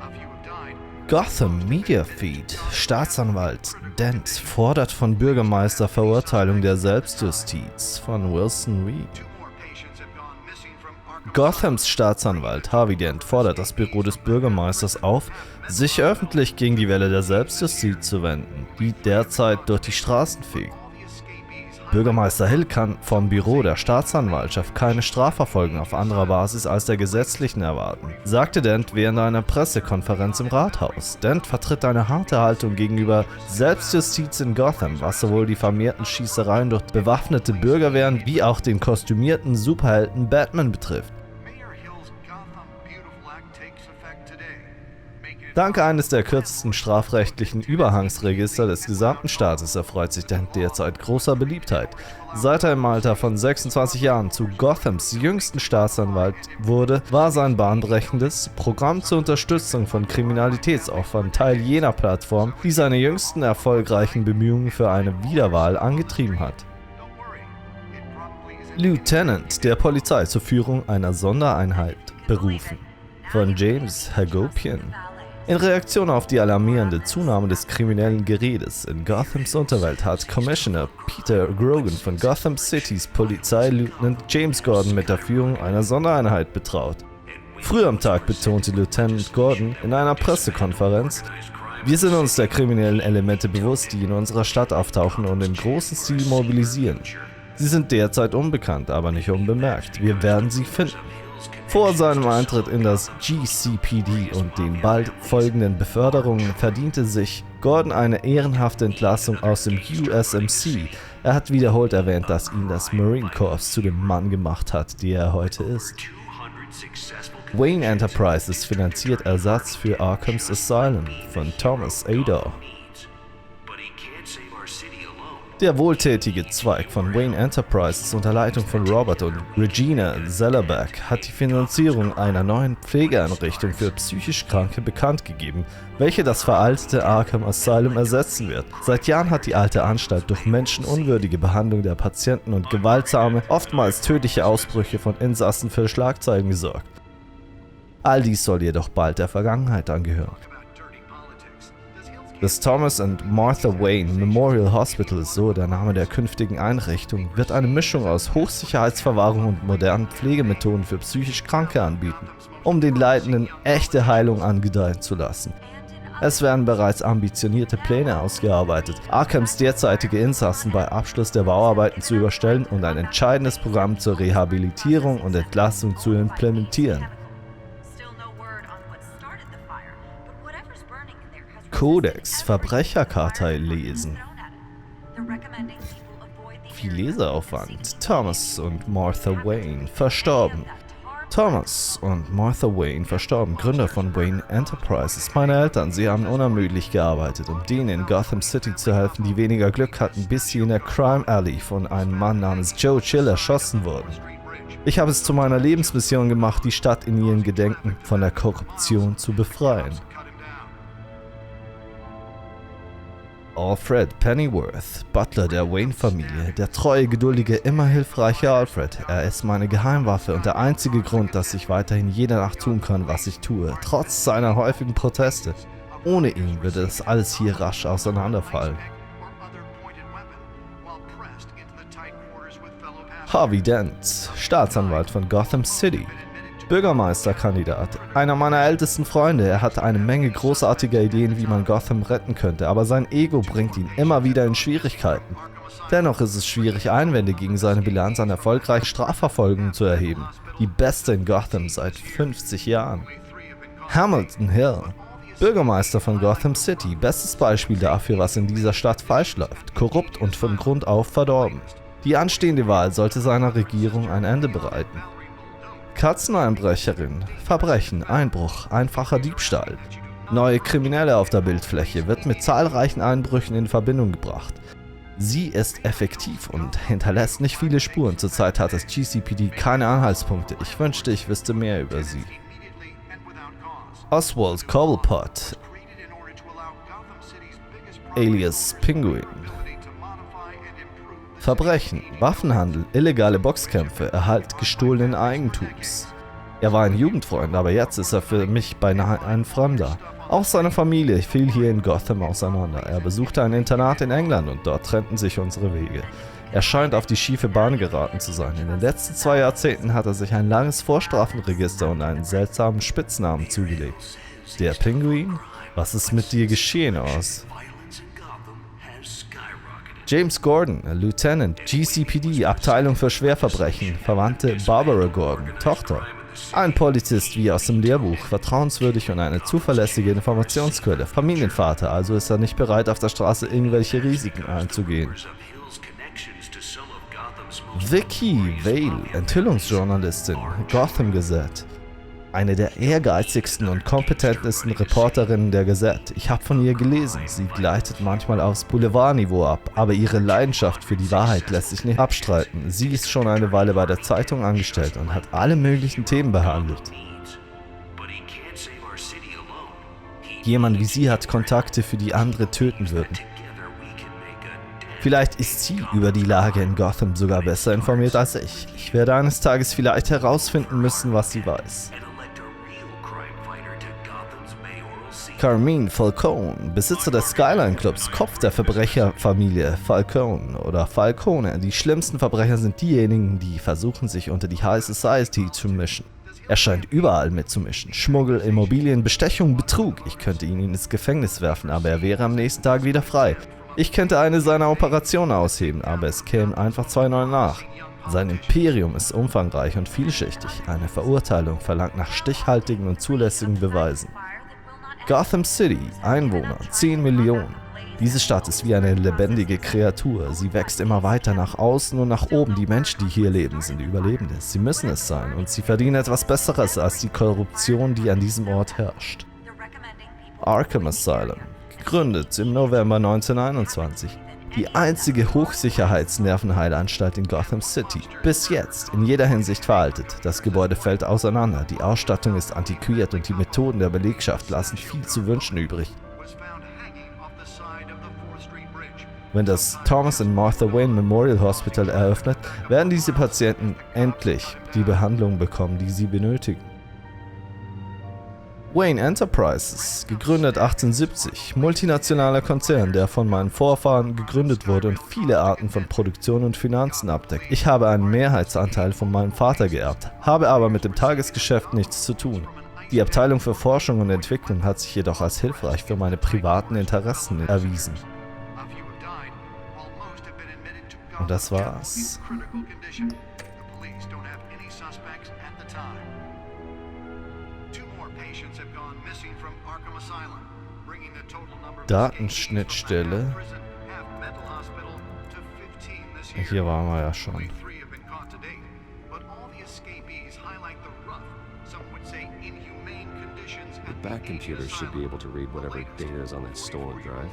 A few have died. Gotham Media Feed. Staatsanwalt Dent fordert von Bürgermeister Verurteilung der Selbstjustiz von Wilson Reed. Two more patients have gone missing from Arkham. Gothams Staatsanwalt Harvey Dent fordert das Büro des Bürgermeisters auf, sich öffentlich gegen die Welle der Selbstjustiz zu wenden, die derzeit durch die Straßen fegt. The escapees Bürgermeister Hill kann vom Büro der Staatsanwaltschaft keine Strafverfolgung auf anderer Basis als der gesetzlichen erwarten, sagte Dent während einer Pressekonferenz im Rathaus. Dent vertritt eine harte Haltung gegenüber Selbstjustiz in Gotham, was sowohl die vermehrten Schießereien durch bewaffnete Bürgerwehren wie auch den kostümierten Superhelden Batman betrifft. Mayor Hill's Gotham Beautiful Act takes effect today. Make it Dank eines der kürzesten strafrechtlichen Überhangsregister des gesamten Staates erfreut sich Dent derzeit großer Beliebtheit. Seit er im Alter von 26 Jahren zu Gothams jüngsten Staatsanwalt wurde, war sein bahnbrechendes Programm zur Unterstützung von Kriminalitätsopfern Teil jener Plattform, die seine jüngsten erfolgreichen Bemühungen für eine Wiederwahl angetrieben hat. don't worry. It probably isn't Lieutenant der Polizei zur Führung einer Sondereinheit berufen. Von James Hagopian. In Reaktion auf die alarmierende Zunahme des kriminellen Geredes in Gothams Unterwelt hat Commissioner Peter Grogan von Gotham Citys Polizeileutnant James Gordon mit der Führung einer Sondereinheit betraut. Früh am Tag betonte Lieutenant Gordon in einer Pressekonferenz: Wir sind uns der kriminellen Elemente bewusst, die in unserer Stadt auftauchen und im großen Stil mobilisieren. Sie sind derzeit unbekannt, aber nicht unbemerkt. Wir werden sie finden. Vor seinem Eintritt in das GCPD und den bald folgenden Beförderungen verdiente sich Gordon eine ehrenhafte Entlassung aus dem USMC. Er hat wiederholt erwähnt, dass ihn das Marine Corps zu dem Mann gemacht hat, der er heute ist. Wayne Enterprises finanziert Ersatz für Arkham's Asylum von Thomas Ador. Der wohltätige Zweig von Wayne Enterprises unter Leitung von Robert und Regina Zellerberg hat die Finanzierung einer neuen Pflegeeinrichtung für psychisch Kranke bekannt gegeben, welche das veraltete Arkham Asylum ersetzen wird. Seit Jahren hat die alte Anstalt durch menschenunwürdige Behandlung der Patienten und gewaltsame, oftmals tödliche Ausbrüche von Insassen für Schlagzeilen gesorgt. All dies soll jedoch bald der Vergangenheit angehören. Das Thomas and Martha Wayne Memorial Hospital, so der Name der künftigen Einrichtung, wird eine Mischung aus Hochsicherheitsverwahrung und modernen Pflegemethoden für psychisch Kranke anbieten, um den Leidenden echte Heilung angedeihen zu lassen. Es werden bereits ambitionierte Pläne ausgearbeitet, Arkhams derzeitige Insassen bei Abschluss der Bauarbeiten zu überstellen und ein entscheidendes Programm zur Rehabilitierung und Entlassung zu implementieren. Kodex Verbrecherkartei lesen. Viel Leseaufwand. Thomas und Martha Wayne verstorben. Thomas und Martha Wayne verstorben, Gründer von Wayne Enterprises. Meine Eltern, sie haben unermüdlich gearbeitet, um denen in Gotham City zu helfen, die weniger Glück hatten, bis sie in der Crime Alley von einem Mann namens Joe Chill erschossen wurden. Ich habe es zu meiner Lebensmission gemacht, die Stadt in ihren Gedenken von der Korruption zu befreien. Alfred Pennyworth, Butler der Wayne-Familie, der treue, geduldige, immer hilfreiche Alfred. Er ist meine Geheimwaffe und der einzige Grund, dass ich weiterhin jede Nacht tun kann, was ich tue, trotz seiner häufigen Proteste. Ohne ihn würde das alles hier rasch auseinanderfallen. Harvey Dent, Staatsanwalt von Gotham City. Bürgermeisterkandidat, einer meiner ältesten Freunde. Er hat eine Menge großartiger Ideen, wie man Gotham retten könnte, aber sein Ego bringt ihn immer wieder in Schwierigkeiten. Dennoch ist es schwierig, Einwände gegen seine Bilanz an erfolgreichen Strafverfolgungen zu erheben. Die beste in Gotham seit 50 Jahren. Hamilton Hill, Bürgermeister von Gotham City, bestes Beispiel dafür, was in dieser Stadt falsch läuft, korrupt und von Grund auf verdorben. Die anstehende Wahl sollte seiner Regierung ein Ende bereiten. Katzeneinbrecherin, Verbrechen, Einbruch, einfacher Diebstahl. Neue Kriminelle auf der Bildfläche wird mit zahlreichen Einbrüchen in Verbindung gebracht. Sie ist effektiv und hinterlässt nicht viele Spuren. Zurzeit hat das GCPD keine Anhaltspunkte. Ich wünschte, ich wüsste mehr über sie. Oswald Cobblepot, alias Penguin. Verbrechen, Waffenhandel, illegale Boxkämpfe, Erhalt gestohlenen Eigentums. Er war ein Jugendfreund, aber jetzt ist er für mich beinahe ein Fremder. Auch seine Familie fiel hier in Gotham auseinander. Er besuchte ein Internat in England und dort trennten sich unsere Wege. Er scheint auf die schiefe Bahn geraten zu sein. In den letzten 2 Jahrzehnten hat er sich ein langes Vorstrafenregister und einen seltsamen Spitznamen zugelegt. Der Pinguin? Was ist mit dir geschehen, Oz? James Gordon, Lieutenant, GCPD, Abteilung für Schwerverbrechen, Verwandte Barbara Gordon, Tochter. Ein Polizist wie aus dem Lehrbuch, vertrauenswürdig und eine zuverlässige Informationsquelle. Familienvater, also ist er nicht bereit, auf der Straße irgendwelche Risiken einzugehen. Vicky Vale, Enthüllungsjournalistin, Gotham Gazette. Eine der ehrgeizigsten und kompetentesten Reporterinnen der Gazette. Ich habe von ihr gelesen. Sie gleitet manchmal aufs Boulevardniveau ab, aber ihre Leidenschaft für die Wahrheit lässt sich nicht abstreiten. Sie ist schon eine Weile bei der Zeitung angestellt und hat alle möglichen Themen behandelt. Jemand wie sie hat Kontakte, für die andere töten würden. Vielleicht ist sie über die Lage in Gotham sogar besser informiert als ich. Ich werde eines Tages vielleicht herausfinden müssen, was sie weiß. Carmine Falcone, Besitzer des Skyline Clubs, Kopf der Verbrecherfamilie Falcone oder Falcone. Die schlimmsten Verbrecher sind diejenigen, die versuchen, sich unter die High Society zu mischen. Er scheint überall mitzumischen. Schmuggel, Immobilien, Bestechung, Betrug. Ich könnte ihn ins Gefängnis werfen, aber er wäre am nächsten Tag wieder frei. Ich könnte eine seiner Operationen ausheben, aber es kämen einfach 2 neue nach. Sein Imperium ist umfangreich und vielschichtig. Eine Verurteilung verlangt nach stichhaltigen und zulässigen Beweisen. Gotham City, Einwohner, 10 Millionen. Diese Stadt ist wie eine lebendige Kreatur. Sie wächst immer weiter nach außen und nach oben. Die Menschen, die hier leben, sind Überlebende. Sie müssen es sein und sie verdienen etwas Besseres als die Korruption, die an diesem Ort herrscht. Arkham Asylum, gegründet im November 1921. Die einzige Hochsicherheitsnervenheilanstalt in Gotham City. Bis jetzt in jeder Hinsicht veraltet. Das Gebäude fällt auseinander, die Ausstattung ist antiquiert und die Methoden der Belegschaft lassen viel zu wünschen übrig. Wenn das Thomas und Martha Wayne Memorial Hospital eröffnet, werden diese Patienten endlich die Behandlung bekommen, die sie benötigen. Wayne Enterprises, gegründet 1870, multinationaler Konzern, der von meinen Vorfahren gegründet wurde und viele Arten von Produktion und Finanzen abdeckt. Ich habe einen Mehrheitsanteil von meinem Vater geerbt, habe aber mit dem Tagesgeschäft nichts zu tun. Die Abteilung für Forschung und Entwicklung hat sich jedoch als hilfreich für meine privaten Interessen erwiesen. Und das war's. Datenschnittstelle. Hier waren wir ja schon. The back computers should be able to read whatever data is on that stolen drive.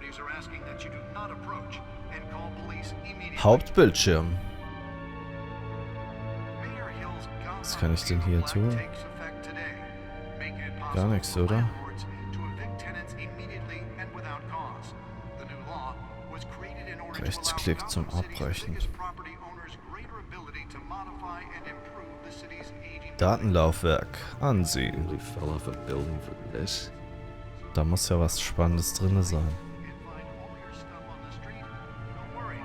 authorities are asking that you do not approach and call police immediately. Hauptbildschirm. Mayor Hill's Was kann ich denn hier tun? takes effect today, making it Gar possible nichts, for oder? landlords to evict tenants immediately and without cause. The new law was created in order to allow Rechtsklick zum Gotham City's Abbrechen. biggest property owners greater ability to modify and improve the city's aging Datenlaufwerk ansehen. Really fell off a building for this. Da muss ja was Spannendes drin sein. and find all your stuff on the street. Don't worry,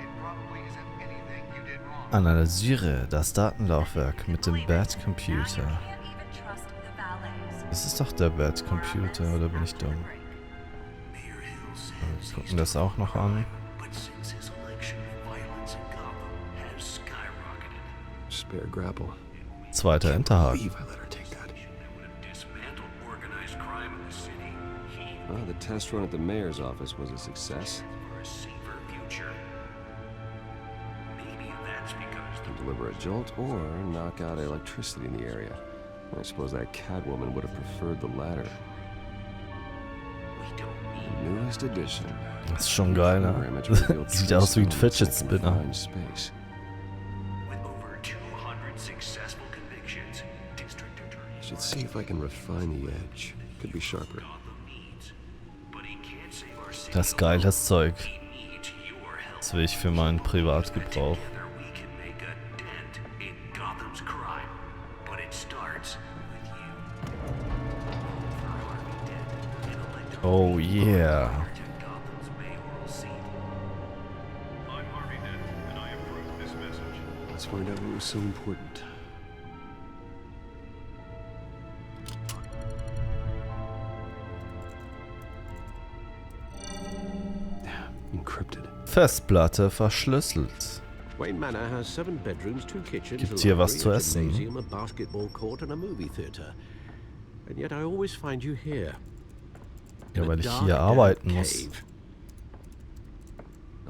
it probably isn't anything you did wrong. Analysiere das Datenlaufwerk mit dem Bad Computer. Can't even trust the valets. Das ist doch der Bad Computer, oder bin ich dumm? Mayor Hill says Wir gucken das auch noch an. but since his election, violence in Gotham has skyrocketed. Spare grapple. Zweiter Enterhaken. Believe I let her take that. That would have dismantled organized crime in the city. He Well, the test run at the mayor's office was a success. for a safer future. Maybe that's because To deliver a jolt or knock out electricity in the area. I suppose that Catwoman would have preferred the latter. we don't The need newest edition. Das ist schon geil, ne? Sieht aus wie ein Fidget Spinner. Space. with over 200 successful convictions. District Attorney Should see if I can refine the edge. Could be sharper. Gotham needs, but he can't save our city. Das ist geiles Zeug. He needs your help. Das will ich für meinen Privatgebrauch. Together we can make a dent in Gotham's crime, but it starts with you. For Harvey Dent, an elected Oh yeah. protect Gotham's mayoral seat. I'm Harvey Dent, and I approve this message. Let's find out what was so important. Encrypted. Festplatte verschlüsselt. Wayne Manor has 7 bedrooms, 2 kitchens, Gibt's a hier was library, zu a essen? gymnasium, a basketball court, and a movie theater. And yet I always find you here. Ja, in a weil ich dark, hier damp arbeiten muss. cave.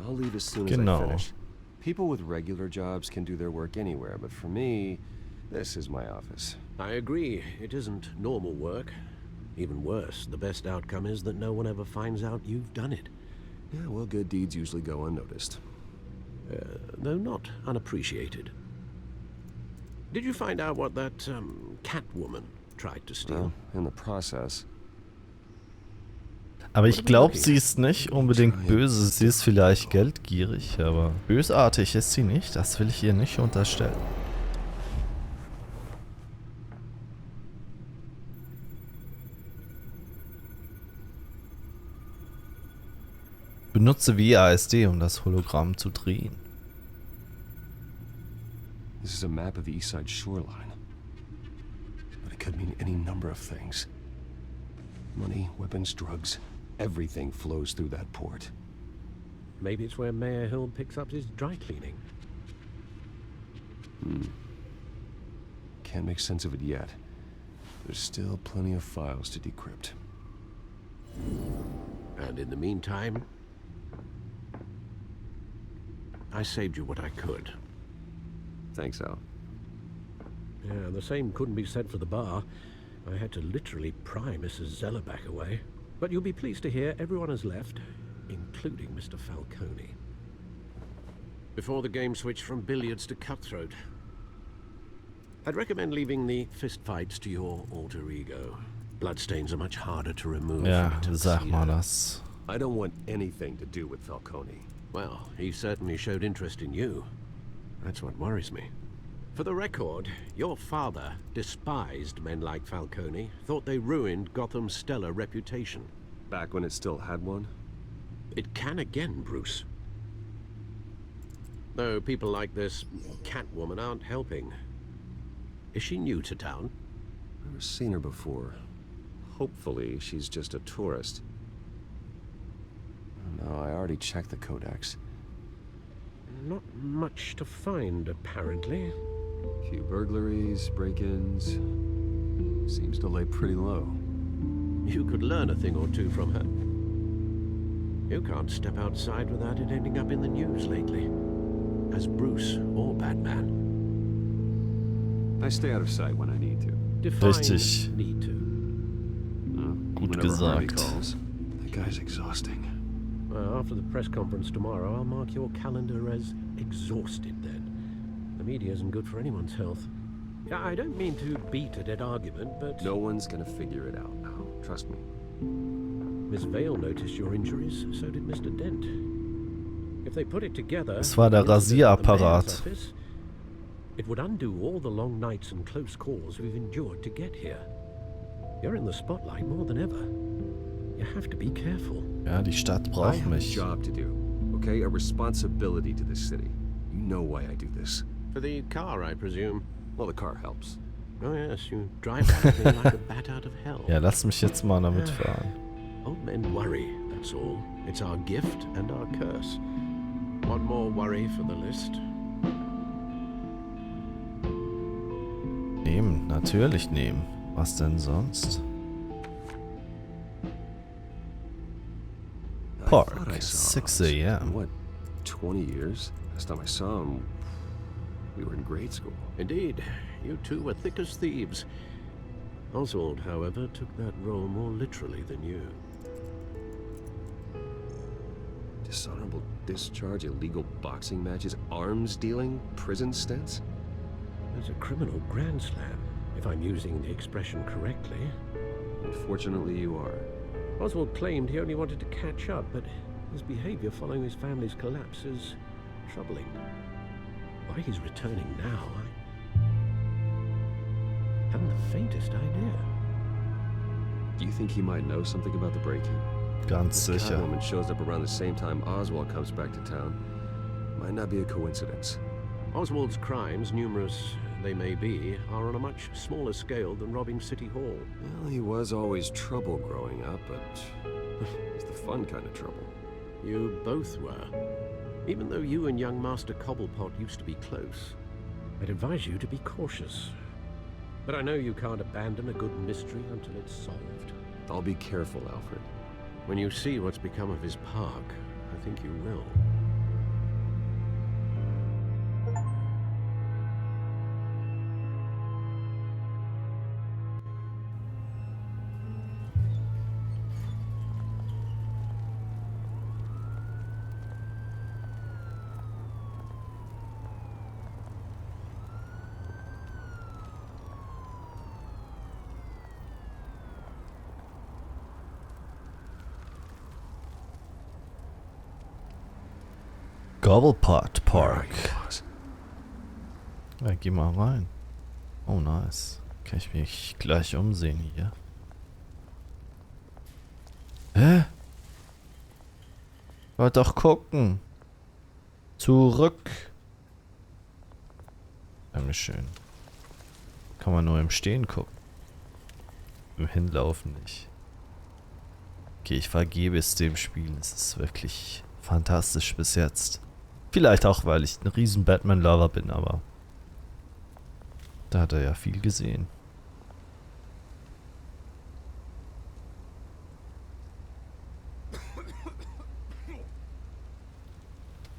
I'll leave as soon as Genau. I finish. People with regular jobs can do their work anywhere, but for me, this is my office. I agree, it isn't normal work. Even worse, the best outcome is that no one ever finds out you've done it. Yeah, well, good deeds usually go unnoticed. Though not unappreciated. Did you find out what that, Catwoman tried to steal? Well, in the process, Aber ich glaube, sie ist nicht unbedingt böse. Sie ist vielleicht geldgierig, aber bösartig ist sie nicht. Das will ich ihr nicht unterstellen. Benutze WASD, um das Hologramm zu drehen. this is a map of the east side shoreline. But it could mean any number of things. Money, weapons, drugs, everything flows through that port. Maybe it's where Mayor Hill picks up his dry cleaning. Can't make sense of it yet. There's still plenty of files to decrypt. And in the meantime, I saved you what I could. Thanks, Al. Yeah, the same couldn't be said for the bar. I had to literally pry Mrs. Zellerback away. But you'll be pleased to hear everyone has left, including Mr. Falcone. Before the game switched from billiards to cutthroat. I'd recommend leaving the fistfights to your alter ego. Bloodstains are much harder to remove. Ja, from a sag mal tuxedo. das. I don't want anything to do with Falcone. Well, he certainly showed interest in you. That's what worries me. For the record, your father despised men like Falcone, thought they ruined Gotham's stellar reputation. Back when it still had one? It can again, Bruce. Though people like this Catwoman aren't helping. Is she new to town? Never seen her before. Hopefully, she's just a tourist. No, I already checked the codex. Not much to find, apparently. Few burglaries, break-ins. Seems to lay pretty low. You could learn a thing or two from her. You can't step outside without it ending up in the news lately. As Bruce or Batman. I stay out of sight when I need to. Define Richtig. need to. Gut Whenever Harvey gesagt. calls. That guy's exhausting. After the press conference tomorrow, I'll mark your calendar as exhausted then. The media isn't good for anyone's health. Yeah, I don't mean to beat a dead argument, but... No one's gonna figure it out now. Trust me. Miss Vale noticed your injuries, so did Mr. Dent. If they put it together... Das war der Rasierapparat. It would undo all the long nights and close calls we've endured to get here. You're in the spotlight more than ever. You have to be careful. Ja, die Stadt braucht mich. I have a job to do, okay? A responsibility to this city. You know why I do this. For the car, I presume. Well, the car helps. Oh yes, you drive that thing like a bat out of hell. Ja, lass mich jetzt mal damit fahren. Old men worry, that's all. It's our gift and our curse. One more worry for the list. Nehmen, natürlich nehmen. Was denn sonst? Park, 6 a.m. What, 20 years? Last time I saw him, we were in grade school. Indeed, you two were thick as thieves. Oswald, however, took that role more literally than you. Dishonorable discharge, illegal boxing matches, arms dealing, prison stints? There's a criminal grand slam, if I'm using the expression correctly. Unfortunately, you are. Oswald claimed he only wanted to catch up, but his behavior following his family's collapse is troubling. Why he's returning now, I haven't the faintest idea. Do you think he might know something about the break-in? Ganz This sicher. Catwoman shows up around the same time Oswald comes back to town. Might not be a coincidence. Oswald's crimes, numerous they may be, are on a much smaller scale than robbing City Hall. Well, he was always trouble growing up, but it's the fun kind of trouble. You both were. Even though you and young Master Cobblepot used to be close, I'd advise you to be cautious. But I know you can't abandon a good mystery until it's solved. I'll be careful, Alfred. When you see what's become of his park, I think you will. Gobblepot Park. Ja, geh mal rein. Oh, nice. Kann ich mich gleich umsehen hier. Hä? Wollt doch gucken. Zurück. Dankeschön. Kann man nur im Stehen gucken. Im Hinlaufen nicht. Okay, ich vergebe es dem Spiel. Es ist wirklich fantastisch bis jetzt. Vielleicht auch, weil ich ein riesen Batman-Lover bin, aber da hat er ja viel gesehen.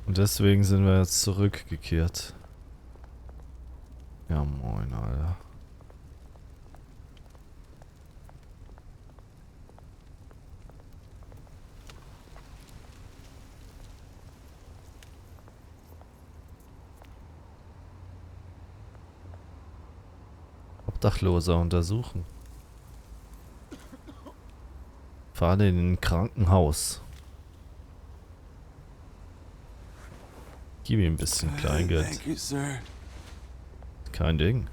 Und deswegen sind wir jetzt zurückgekehrt. Ja, moin, Alter. Obdachloser untersuchen. Fahre in ein Krankenhaus. Gib ihm ein bisschen Kleingeld. Thank you, sir. Kein Ding.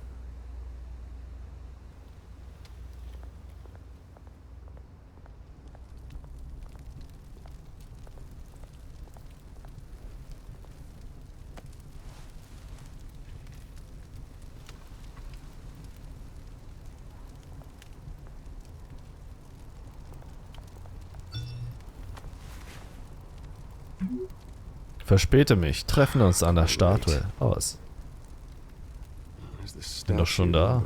Verspäte mich. Treffen uns an der Statue aus. Bin doch schon da.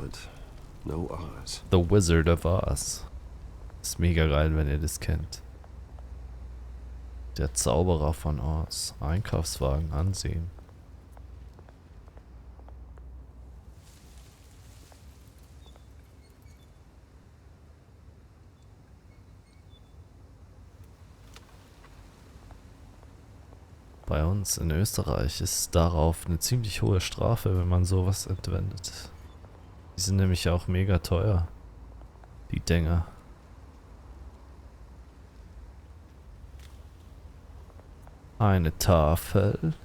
The Wizard of Oz. Ist mega geil, wenn ihr das kennt. Der Zauberer von Oz. Einkaufswagen ansehen. Bei uns in Österreich ist darauf eine ziemlich hohe Strafe, wenn man sowas entwendet. Die sind nämlich auch mega teuer, die Dinger. Eine Tafel.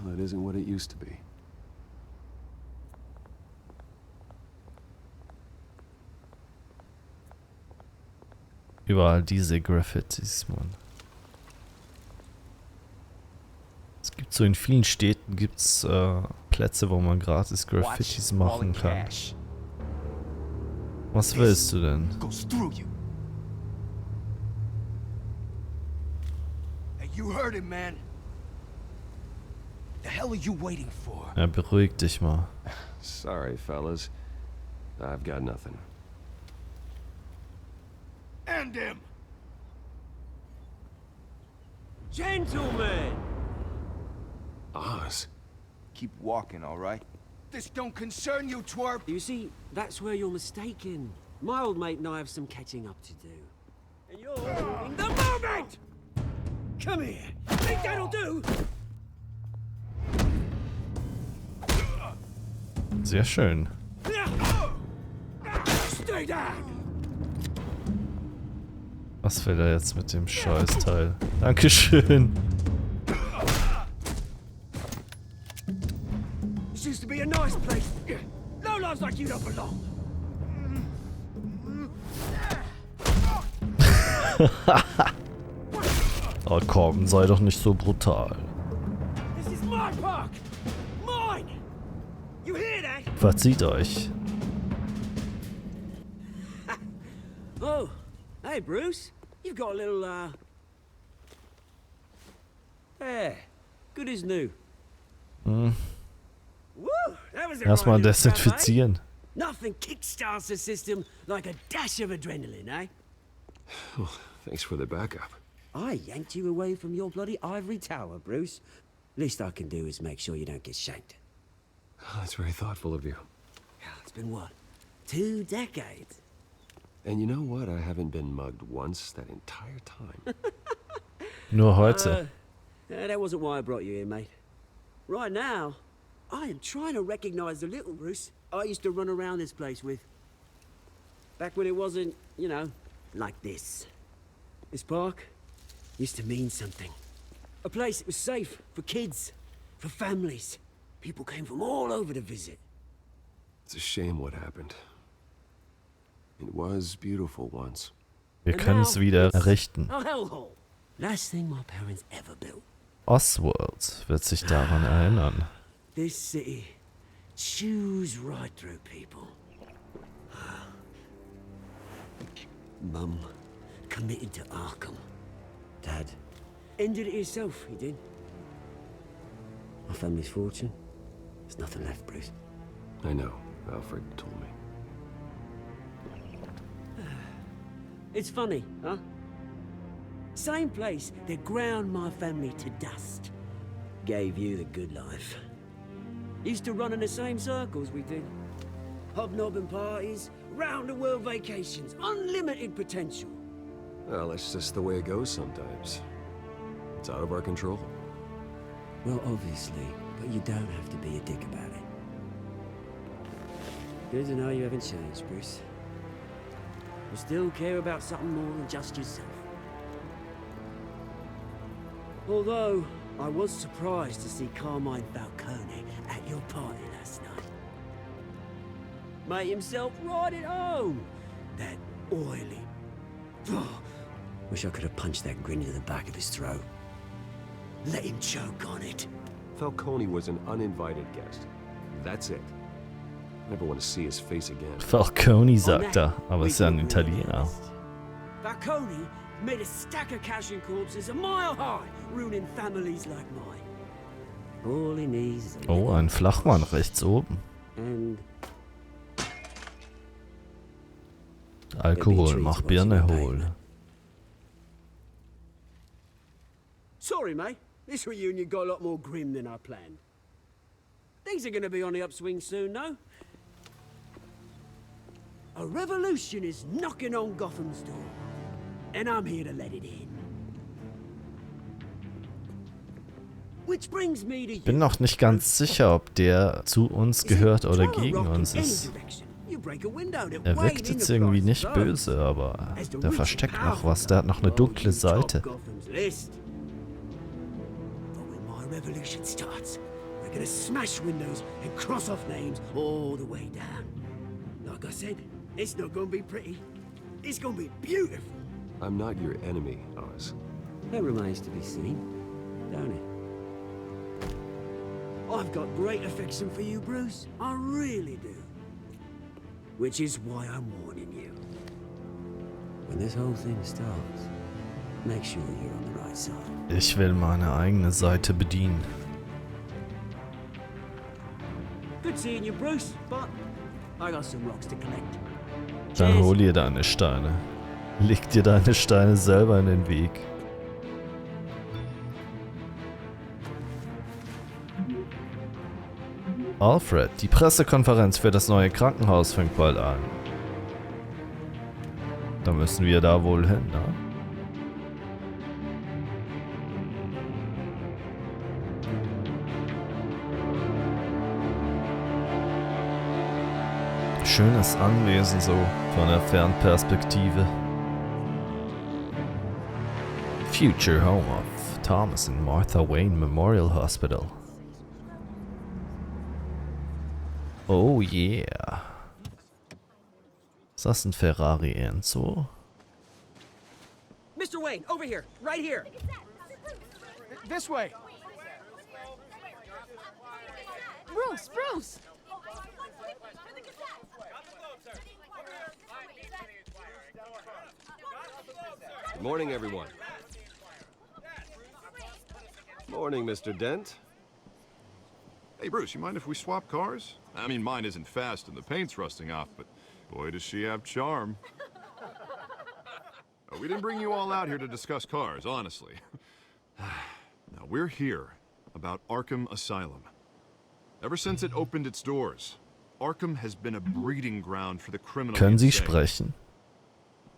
Well, that isn't what it used to be. Überall diese Graffitis, Mann. Es gibt so in vielen Städten gibt's Plätze, wo man gratis Graffitis machen kann. Was willst du denn? You heard it, man. The hell are you waiting for? Ja, beruhig dich mal. Sorry, fellas. I've got nothing. End him! Gentlemen! Oz. Keep walking, all right? This don't concern you, twerp! You see, that's where you're mistaken. My old mate and I have some catching up to do. And you're ruining the moment! Come here! Think that'll do? Sehr schön. Stay down! Was will er jetzt mit dem Scheißteil? Dankeschön. This used to be a nice place. No lives like you don't belong. Oh komm, sei doch nicht so brutal. This is my park. Mine. You hear that? Verzieht euch. Oh, hey Bruce. You've got a little hair. Good as new. Hm. Woo, that was a Erstmal right little scrap, eh? desinfizieren. Nothing kickstarts the system like a dash of adrenaline, eh? Oh, thanks for the backup. I yanked you away from your bloody ivory tower, Bruce. Least I can do is make sure you don't get shanked. Oh, that's very thoughtful of you. It's been what? 2 decades? And you know what? I haven't been mugged once that entire time. Nur heute. That wasn't why I brought you here, mate. Right now, I am trying to recognize the little Bruce I used to run around this place with. Back when it wasn't, you know, like this. This park used to mean something. A place that was safe for kids, for families. People came from all over to visit. It's a shame what happened. It was beautiful once. Wir können es wieder errichten. A hellhole. Last thing my parents ever built. Oswald wird sich daran erinnern. This city chews right through people. Mum committed to Arkham. Dad ended it himself, he did. My family's fortune. There's nothing left, Bruce. I know. Alfred told me. It's funny, huh? Same place that ground my family to dust. Gave you the good life. Used to run in the same circles we did. Hobnobbing parties, round-the-world vacations, unlimited potential. Well, that's just the way it goes sometimes. It's out of our control. Well, obviously, but you don't have to be a dick about it. Good to know you haven't changed, Bruce. You still care about something more than just yourself. Although, I was surprised to see Carmine Falcone at your party last night. Made himself right at home. That oily... Wish I could have punched that grin to the back of his throat. Let him choke on it. Falcone was an uninvited guest. That's it. Never want to see his face again. Falcone sagt er, aber ist ja ein Italiener. Falcone made a stack of cashing corpses a mile high, ruining families like mine. All he needs is a Oh, ein Flachmann rechts oben. And Alkohol macht Birne hohl. Sorry, mate. This reunion got a lot more grim than I planned. Things are going to be on the upswing soon, no? A revolution is knocking on Gotham's door, and I'm here to let it in. Which brings me to you. Bin noch nicht ganz sicher, ob der zu uns gehört oder gegen uns ist. Er wirkt jetzt irgendwie nicht böse, aber der versteckt noch was. Der hat noch eine dunkle Seite. Revolution starts. We're gonna smash windows and cross off names all the way down. Like I said, it's not gonna be pretty. It's gonna be beautiful. I'm not your enemy, Oz. That remains to be seen, don't it? I've got great affection for you, Bruce. I really do. Which is why I'm warning you. When this whole thing starts, make sure you're on the right side. Ich will meine eigene Seite bedienen. Good seeing you, Bruce, but I got some rocks to collect. Dann hol dir deine Steine. Leg dir deine Steine selber in den Weg. Alfred, die Pressekonferenz für das neue Krankenhaus fängt bald an. Da müssen wir da wohl hin, ne? Schönes Anwesen so von der Fernperspektive. Future home of Thomas and Martha Wayne Memorial Hospital. Oh yeah. Ist das ein Ferrari Enzo? Mr. Wayne, over here, right here. This way. Bruce! Good morning, everyone. Morning, Mr. Dent. Hey, Bruce, you mind if we swap cars? I mean, mine isn't fast and the paint's rusting off, but boy, does she have charm. We didn't bring you all out here to discuss cars, honestly. Now, we're here about Arkham Asylum. Ever since it opened its doors, Arkham has been a breeding ground for the criminal. Können Sie sprechen?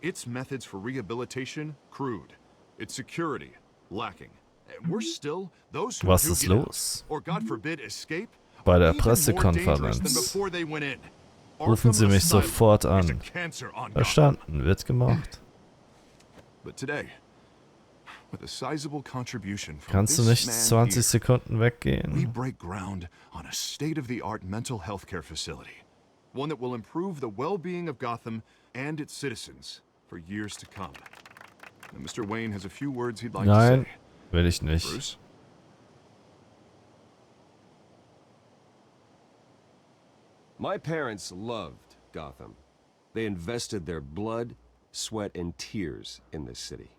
Its methods for rehabilitation, crude. Its security, lacking. And we're still those who Was do ist get out, los? or God forbid escape, Bei der even more dangerous than Pressekonferenz. before they went in. Rufen Sie mich Arkham sofort Asylum is a an. cancer on Gotham. Verstanden, wird gemacht. But today, with a sizable contribution from Kannst du this nicht man 20 here, Sekunden we weggehen? break ground on a state-of-the-art mental health care facility. One that will improve the well-being of Gotham and its citizens for years to come. Now, Mr. Wayne has a few words he'd like Nein, to say. will ich nicht. Bruce? My parents loved Gotham. They invested their blood, sweat, and tears in this city.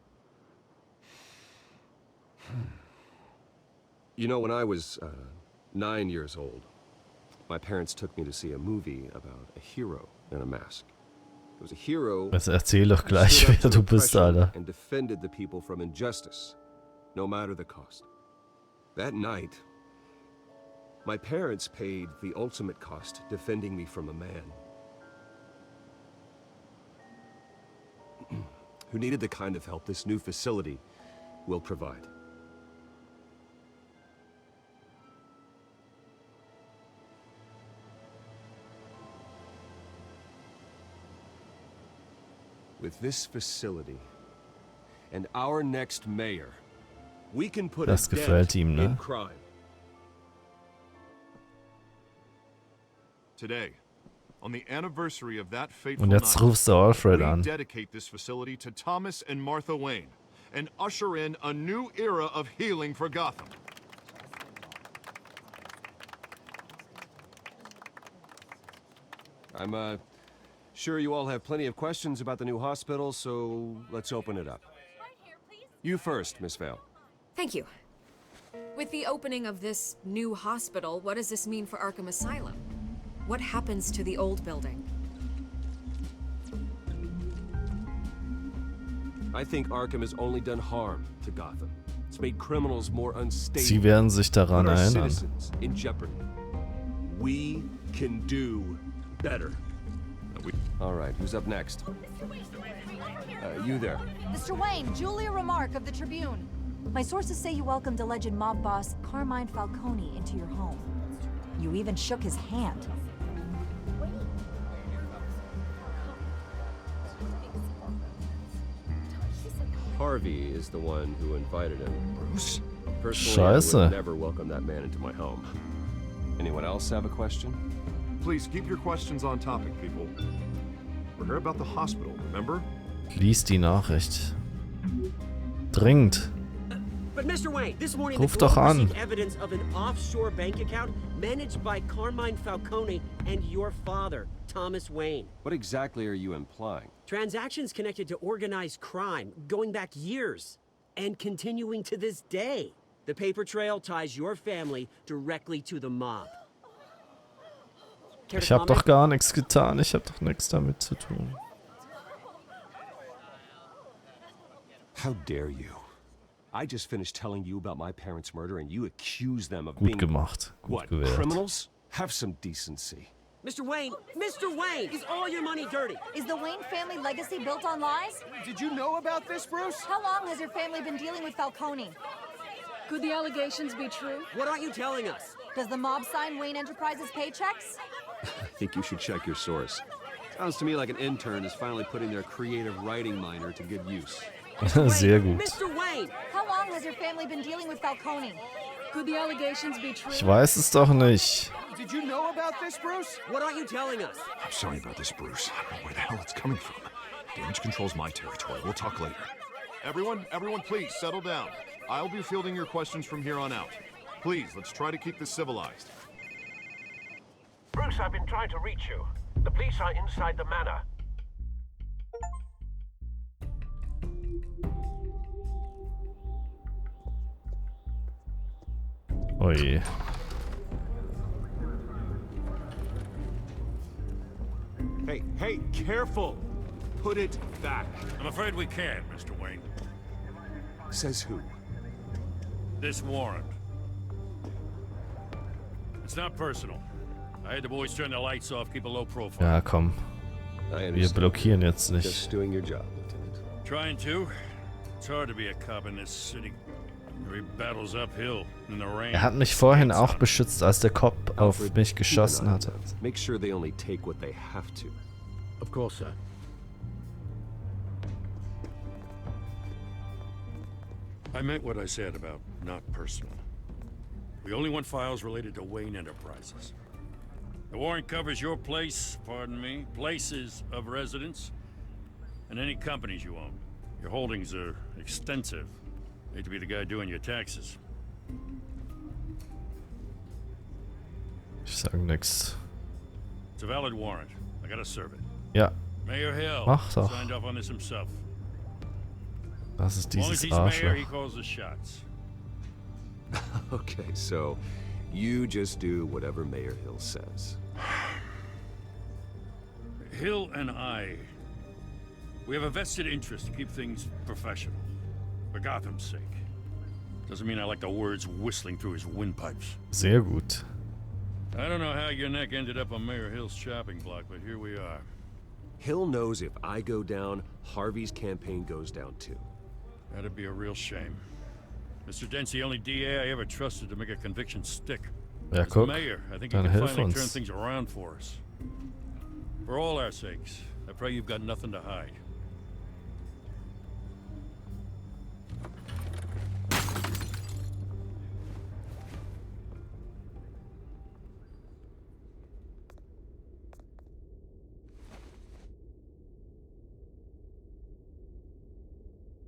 You know, when I was 9 years old, my parents took me to see a movie about a hero in a mask. It was a hero Jetzt erzähl doch gleich, who stood wer up to du bist, oppression Alter. and defended the people from injustice, no matter the cost. That night, my parents paid the ultimate cost defending me from a man who needed the kind of help this new facility will provide. With this facility and our next mayor, we can put Das a dent gefällt ihm, ne? in crime. Today, on the anniversary of that fateful Und jetzt night, rufst du Alfred we an. dedicate this facility to Thomas and Martha Wayne and usher in a new era of healing for Gotham. I'm sure you all have plenty of questions about the new hospital, so let's open it up. You first, Miss Vale. Thank you. With the opening of this new hospital, what does this mean for Arkham Asylum? What happens to the old building? I think Arkham has only done harm to Gotham. It's made criminals more unstable. Sie werden sich daran put our erinnern. citizens in jeopardy. We can do better. All right, who's up next? You there. Mr. Wayne, Julia Remark of the Tribune. My sources say you welcomed alleged mob boss Carmine Falcone into your home. You even shook his hand. Harvey is the one who invited him. Bruce? Personally, I would never welcome that man into my home. Anyone else have a question? Please keep your questions on topic, people. We're here about the hospital, remember? Lies die Nachricht. Dringend. But Mr. Wayne, this morning Ruf the doch Globe an. received evidence of an offshore bank account managed by Carmine Falcone and your father, Thomas Wayne. What exactly are you implying? Transactions connected to organized crime going back years and continuing to this day. The paper trail ties your family directly to the mob. Ich hab doch gar nichts getan. Ich hab doch nichts damit zu tun. How dare you? I just finished telling you about my parents' murder and you accuse them of Gut being... gemacht. Gut What, gewählt. criminals? Have some decency. Mr. Wayne, is all your money dirty? Is the Wayne family legacy built on lies? Did you know about this, Bruce? How long has your family been dealing with Falcone? Could the allegations be true? What aren't you telling us? Does the mob sign Wayne Enterprises paychecks? I think you should check your source. Sounds to me like an intern is finally putting their creative writing minor to good use. Sehr gut. Mr. Wayne, how long has your family been dealing with Falcone? Could the allegations be true? Ich weiß es doch nicht. Did you know about this, Bruce? What aren't you telling us? I'm sorry about this, Bruce. I don't know where the hell it's coming from. Damage control's my territory. We'll talk later. Everyone, please settle down. I'll be fielding your questions from here on out. Please, let's try to keep this civilized. Bruce, I've been trying to reach you. The police are inside the manor. Oh je. Hey, careful! Put it back. I'm afraid we can't, Mr. Wayne. Says who? This warrant. It's not personal. I had the boys turn the lights off, keep a low profile. Ja, komm. Wir blockieren jetzt nicht. Just doing your job, Lieutenant. Trying to. It's hard to be a cop in this city. Every battle's uphill in the rain. Hat mich vorhin auch beschützt, als der Cop auf mich geschossen hatte. Make sure they only take what they have to. Of course, sir. I meant what I said about not personal. We only want files related to Wayne Enterprises. The warrant covers your place, pardon me, places of residence, and any companies you own. Your holdings are extensive. Hate to be the guy doing your taxes. Ich sag nix. It's a valid warrant. I gotta serve it. Ja. Mayor Hill Mach doch. signed off on this himself. Das ist As long as dieses he's mayor, he Arschloch. calls the shots. Okay, so you just do whatever Mayor Hill says. Hill and I, we have a vested interest to keep things professional. For Gotham's sake. Doesn't mean I like the words whistling through his windpipes. Sehr gut. I don't know how your neck ended up on Mayor Hill's chopping block, but here we are. Hill knows if I go down, Harvey's campaign goes down too. That'd be a real shame. Mr. Dent's the only DA I ever trusted to make a conviction stick. Ja, As guck. mayor, I think he Dann can hilf finally turn uns. things around for us. For all our sakes, I pray you've got nothing to hide.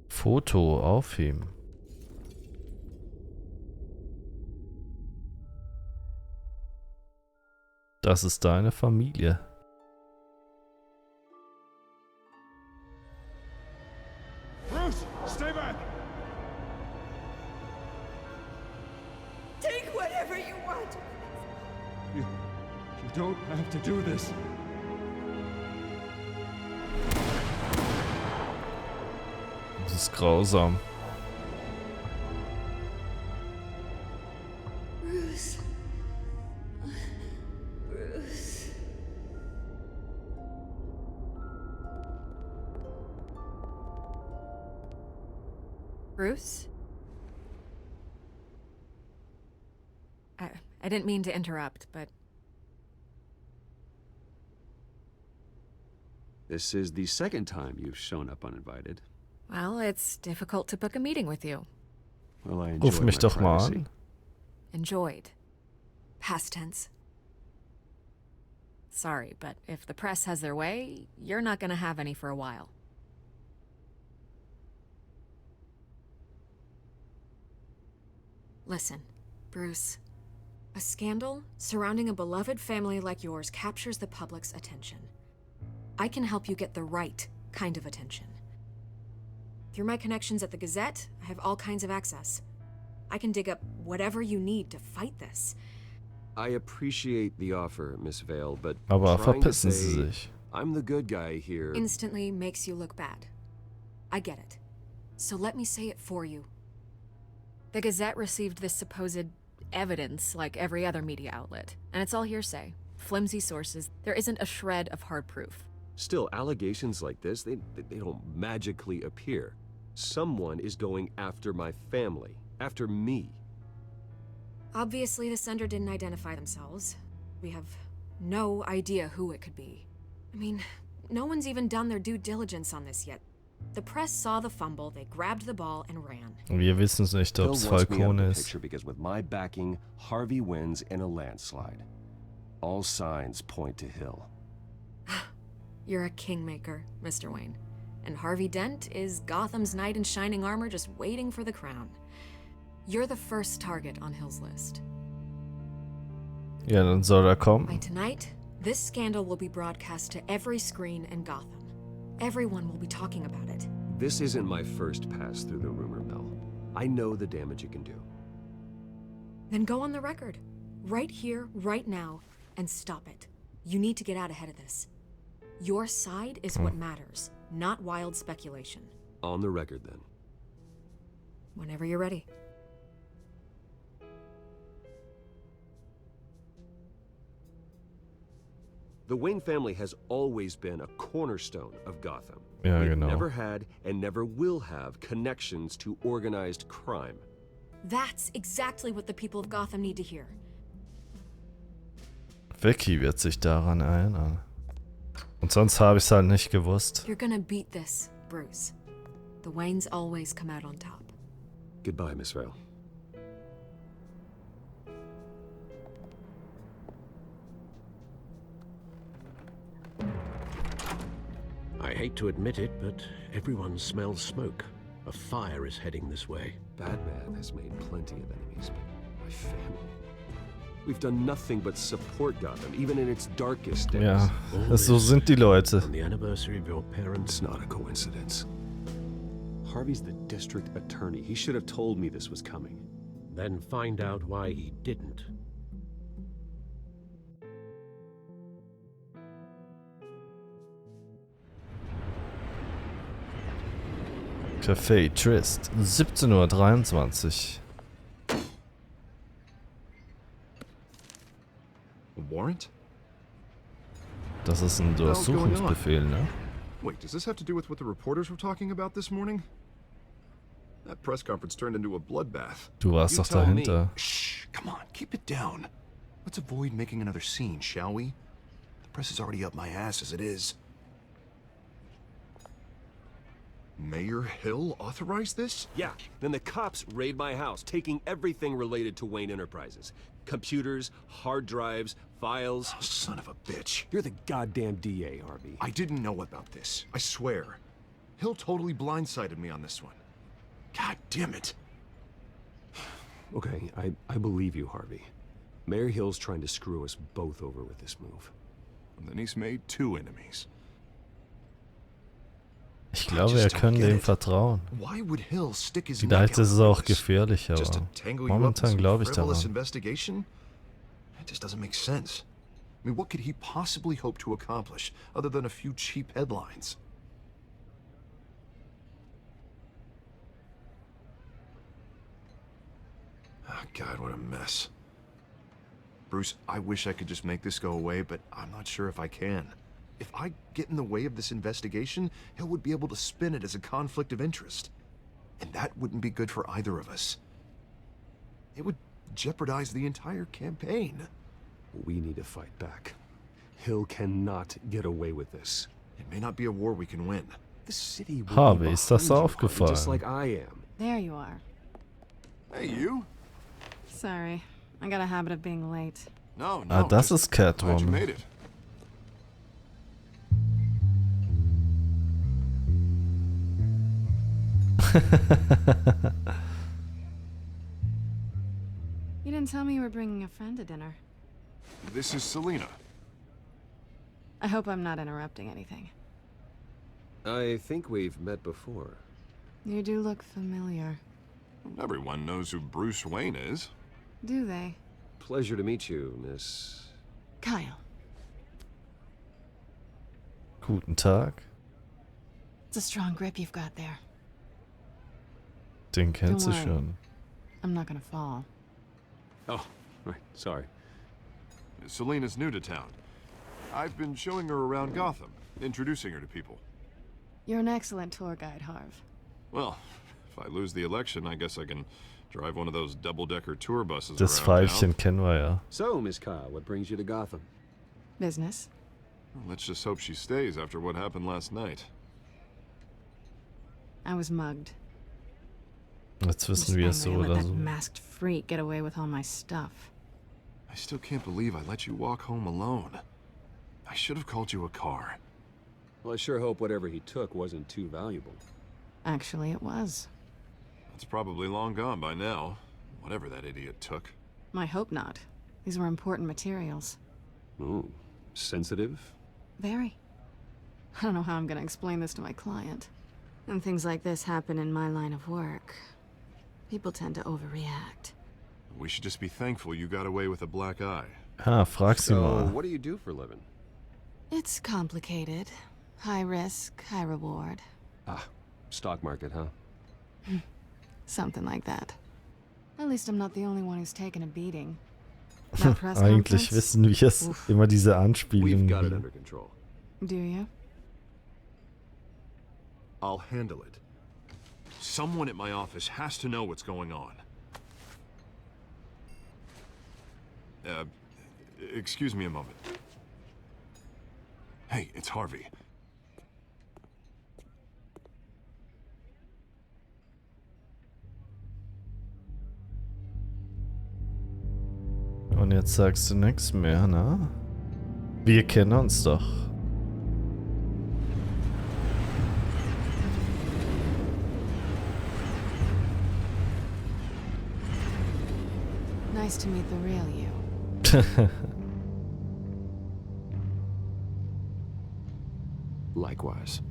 Foto aufheben. Das ist deine Familie. Bruce, stay back! Take whatever you want. You don't have to do this. Das ist grausam. Bruce. Bruce. Bruce? I didn't mean to interrupt, but... This is the second time you've shown up uninvited. Well, it's difficult to book a meeting with you. Well, I Ruf enjoy mich my doch mal privacy. an. Enjoyed. Past tense. Sorry, but if the press has their way, you're not gonna have any for a while. Listen, Bruce. A scandal surrounding a beloved family like yours captures the public's attention. I can help you get the right kind of attention. Through my connections at the Gazette, I have all kinds of access. I can dig up whatever you need to fight this. I appreciate the offer, Miss Vale, but Aber trying to verpissen Sie say sich. I'm the good guy here. Instantly makes you look bad. I get it. So let me say it for you. The Gazette received this supposed evidence like every other media outlet, and it's all hearsay. Flimsy sources. There isn't a shred of hard proof. Still, allegations like this, they don't magically appear. Someone is going after my family, after me. Obviously, the sender didn't identify themselves. We have no idea who it could be. I mean, no one's even done their due diligence on this yet. The press saw the fumble, they grabbed the ball and ran. Wir wissen es nicht, ob Hill es wants me out of the Falcones. picture because with my backing, Harvey wins in a landslide. All signs point to Hill. You're a kingmaker, Mr. Wayne. And Harvey Dent is Gotham's knight in shining armor just waiting for the crown. You're the first target on Hill's list. Ja, dann soll er By kommen. tonight, this scandal will be broadcast to every screen in Gotham. Everyone will be talking about it. This isn't my first pass through the rumor mill. I know the damage it can do. Then go on the record. Right here, right now, and stop it. You need to get out ahead of this. Your side is what matters, not wild speculation. On the record, then. Whenever you're ready. The Wayne family has always been a cornerstone of Gotham. Ja, We've genau. never had and never will have connections to organized crime. That's exactly what the people of Gotham need to hear. Vicky wird sich daran erinnern. Und sonst habe ich es halt nicht gewusst. You're gonna beat this, Bruce. The Waynes always come out on top. Goodbye, Miss Vale. I hate to admit it, but everyone smells smoke. A fire is heading this way. Batman has made plenty of enemies, but my family... We've done nothing but support Gotham, even in its darkest days. Ja, so sind die Leute. On the anniversary of your parents. It's not a coincidence. Harvey's the district attorney. He should have told me this was coming. Then find out why he didn't. Café Trist, 17:23 Uhr. A warrant? Das ist ein Durchsuchungsbefehl, ne? Wait, does this have to do with what the reporters were talking about this morning? That press conference turned into a bloodbath. Du warst You doch tell me. dahinter. Shh, come on, keep it down. Let's avoid making another scene, shall we? The press is already up my ass as it is. Mayor Hill authorized this? Yeah, then the cops raid my house, taking everything related to Wayne Enterprises. Computers, hard drives, files. Oh, son of a bitch. You're the goddamn DA, Harvey. I didn't know about this, I swear. Hill totally blindsided me on this one. God damn it. Okay, I believe you, Harvey. Mayor Hill's trying to screw us both over with this move. And then he's made two enemies. Ich glaube, wir können dem vertrauen. Why would Hill stick his Vielleicht ist es auch gefährlich, just to aber tangle you up in momentan some glaube ich frivolous daran. investigation? It just doesn't make sense. I mean, what could he possibly hope to accomplish other than a few cheap headlines? Oh, God, what a mess. Bruce, I wish I could just make this go away, but I'm not sure if I can. If I get in the way of this investigation, Hill would be able to spin it as a conflict of interest. And that wouldn't be good for either of us. It would jeopardize the entire campaign. We need to fight back. Hill cannot get away with this. It may not be a war we can win. The city will Harvey, be ist das behind you, aufgefallen? just like I am. There you are. Hey, you? Sorry. I got a habit of being late. No, Ah, das just ist glad you Catwoman. made it. You didn't tell me you were bringing a friend to dinner. This is Selena. I hope I'm not interrupting anything. I think we've met before. You do look familiar. Everyone knows who Bruce Wayne is. Do they? Pleasure to meet you, Miss... Kyle. Guten Tag. It's a strong grip you've got there. Den kennt sie Don't worry. schon. I'm not gonna fall. Oh, right, sorry. Selena's new to town. I've been showing her around Gotham, introducing her to people. You're an excellent tour guide, Harv. Well, if I lose the election, I guess I can drive one of those double-decker tour buses Das around Pfeifchen town. kennen wir ja. So, Miss Kyle, what brings you to Gotham? Business. Let's just hope she stays after what happened last night. I was mugged. Jetzt wissen Just wir es so angry I oder let so. that masked freak get away with all my stuff. I still can't believe I let you walk home alone. I should have called you a car. Well, I sure hope whatever he took wasn't too valuable. Actually, it was. It's probably long gone by now, whatever that idiot took. I hope not. These were important materials. Ooh, sensitive? Very. I don't know how I'm gonna explain this to my client. When things like this happen in my line of work, people tend to overreact. We should just be thankful you got away with a black eye. Ah, frag sie So, mal. what do you do for a living? It's complicated. High risk, high reward. Ah, stock market, huh? Something like that. At least I'm not the only one who's taken a beating. That press Eigentlich conference? wissen wir es. Immer diese We've Anspielungen. got it under control. Do you? I'll handle it. Someone at my office has to know what's going on. Excuse me a moment. Hey, it's Harvey. Und jetzt sagst du nichts mehr, ne? Wir kennen uns doch. Nice to meet the real you. Likewise.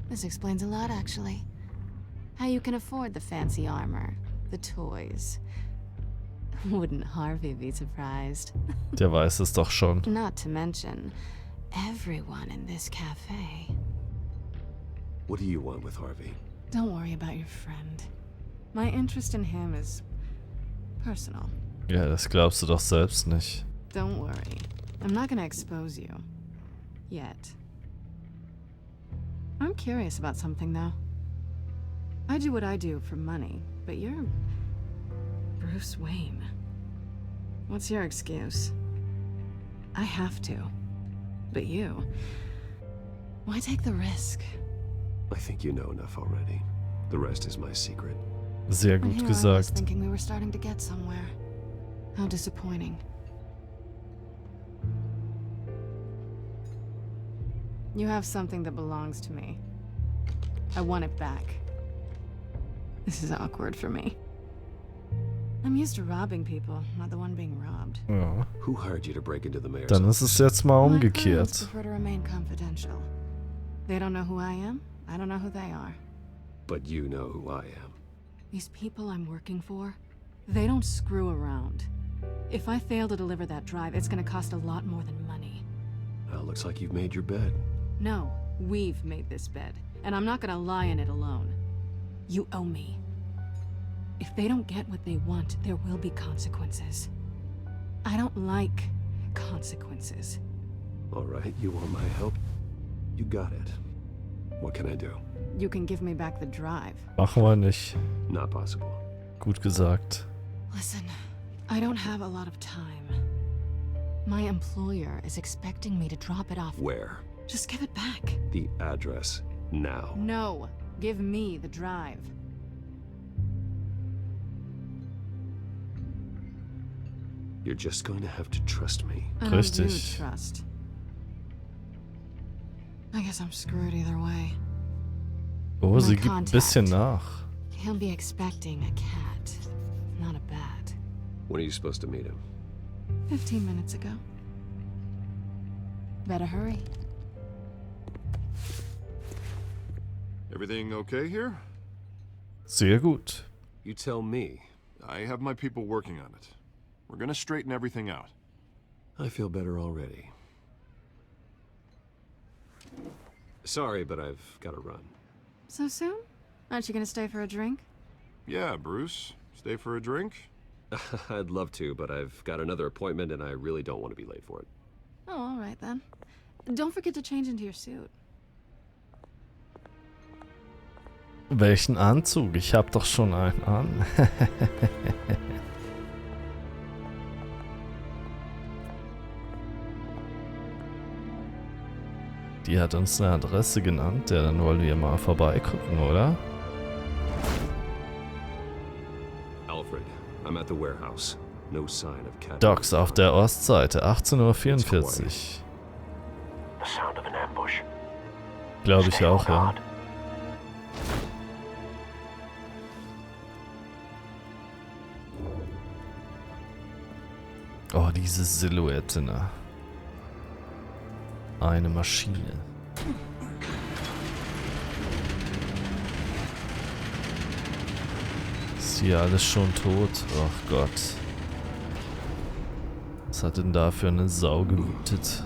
This explains a lot, actually. How you can afford the fancy armor, the toys. Wouldn't Harvey be surprised? Der weiß es doch schon. Not to mention, everyone in this cafe. What do you want with Harvey? Don't worry about your friend. My interest in him is personal. Ja, das glaubst du doch selbst nicht. Don't worry. I'm not gonna expose you. Yet. I'm curious about something, though. I do what I do for money, but you're Bruce Wayne. What's your excuse? I have to. But you... why take the risk? I think you know enough already. The rest is my secret. Sehr And gut here I was gesagt. thinking we were starting to get somewhere. How disappointing. You have something that belongs to me. I want it back. This is awkward for me. I'm used to robbing people, not the one being robbed. Ja. Who hired you to break into the mayor's Dann ist es jetzt mal My clients umgekehrt. prefer to remain confidential. They don't know who I am. I don't know who they are. But you know who I am. These people I'm working for, they don't screw around. If I fail to deliver that drive, it's gonna cost a lot more than money. Well, looks like you've made your bed. No, we've made this bed, and I'm not gonna lie in it alone. You owe me. If they don't get what they want, there will be consequences. I don't like consequences. All right, you want my help? You got it. What can I do? You can give me back the drive. Machen wir nicht. Not possible. Gut gesagt. Listen, I don't have a lot of time. My employer is expecting me to drop it off. Where? Just give it back. The address. Now. No, give me the drive. You're just going to have to trust me. I don't do Richtig. trust. I guess I'm screwed either way. Oh, sie My gibt ein contact. bisschen nach. He'll be expecting a cat, not a bat. When are you supposed to meet him? 15 minutes ago. Better hurry. Everything okay here? Sehr gut. You tell me. I have my people working on it. We're gonna straighten everything out. I feel better already. Sorry, but I've got to run. So soon? Aren't you gonna stay for a drink? Yeah, Bruce. Stay for a drink? I'd love to, but I've got another appointment and I really don't want to be late for it. Oh, all right then. Don't forget to change into your suit. Welchen Anzug? Ich hab doch schon einen an. Die hat uns eine Adresse genannt, ja, dann wollen wir mal vorbeigucken, oder? Alfred, I'm at the warehouse. No sign of Cat. Docks auf der Ostseite, 18:44 Uhr. The sound of an ambush. Glaube ich auch, ja. Oh, diese Silhouette, ne? Eine Maschine. Ist hier alles schon tot? Ach Gott. Was hat denn da für eine Sau gewütet?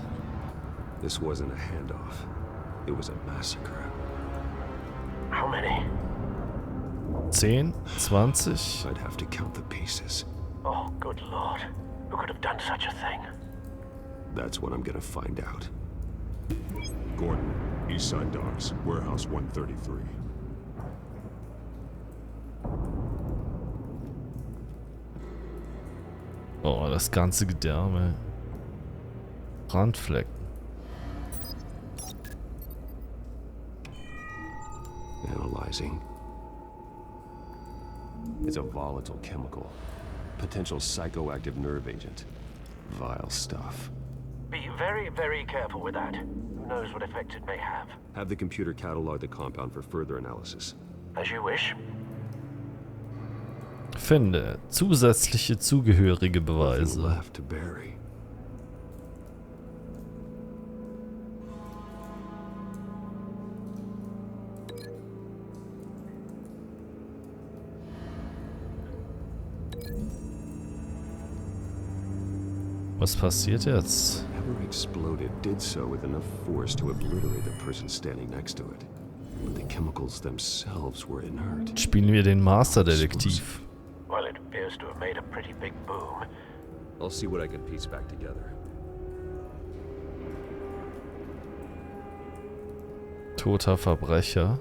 This wasn't a handoff. It was a massacre. How many? 10? 20? I'd have to count the pieces. Oh, good lord. Who could have done such a thing? That's what I'm gonna find out. Gordon, Eastside Docks, Warehouse 133. Oh, das ganze Gedärme. Brandflecken. Analyzing. It's a volatile chemical. Potential psychoactive nerve agent. Vile stuff. Be very, very careful with that. Who knows what effect it may have. Have the computer catalog the compound for further analysis. As you wish. Finde zusätzliche zugehörige Nothing Beweise. left to bury. Was passiert jetzt? Whoever exploded did so with enough force to obliterate the person standing next to it. But the chemicals themselves were inert. Spielen wir den Masterdetektiv. Well, it appears to have made a pretty big boom. I'll see what I can piece back together. Toter Verbrecher.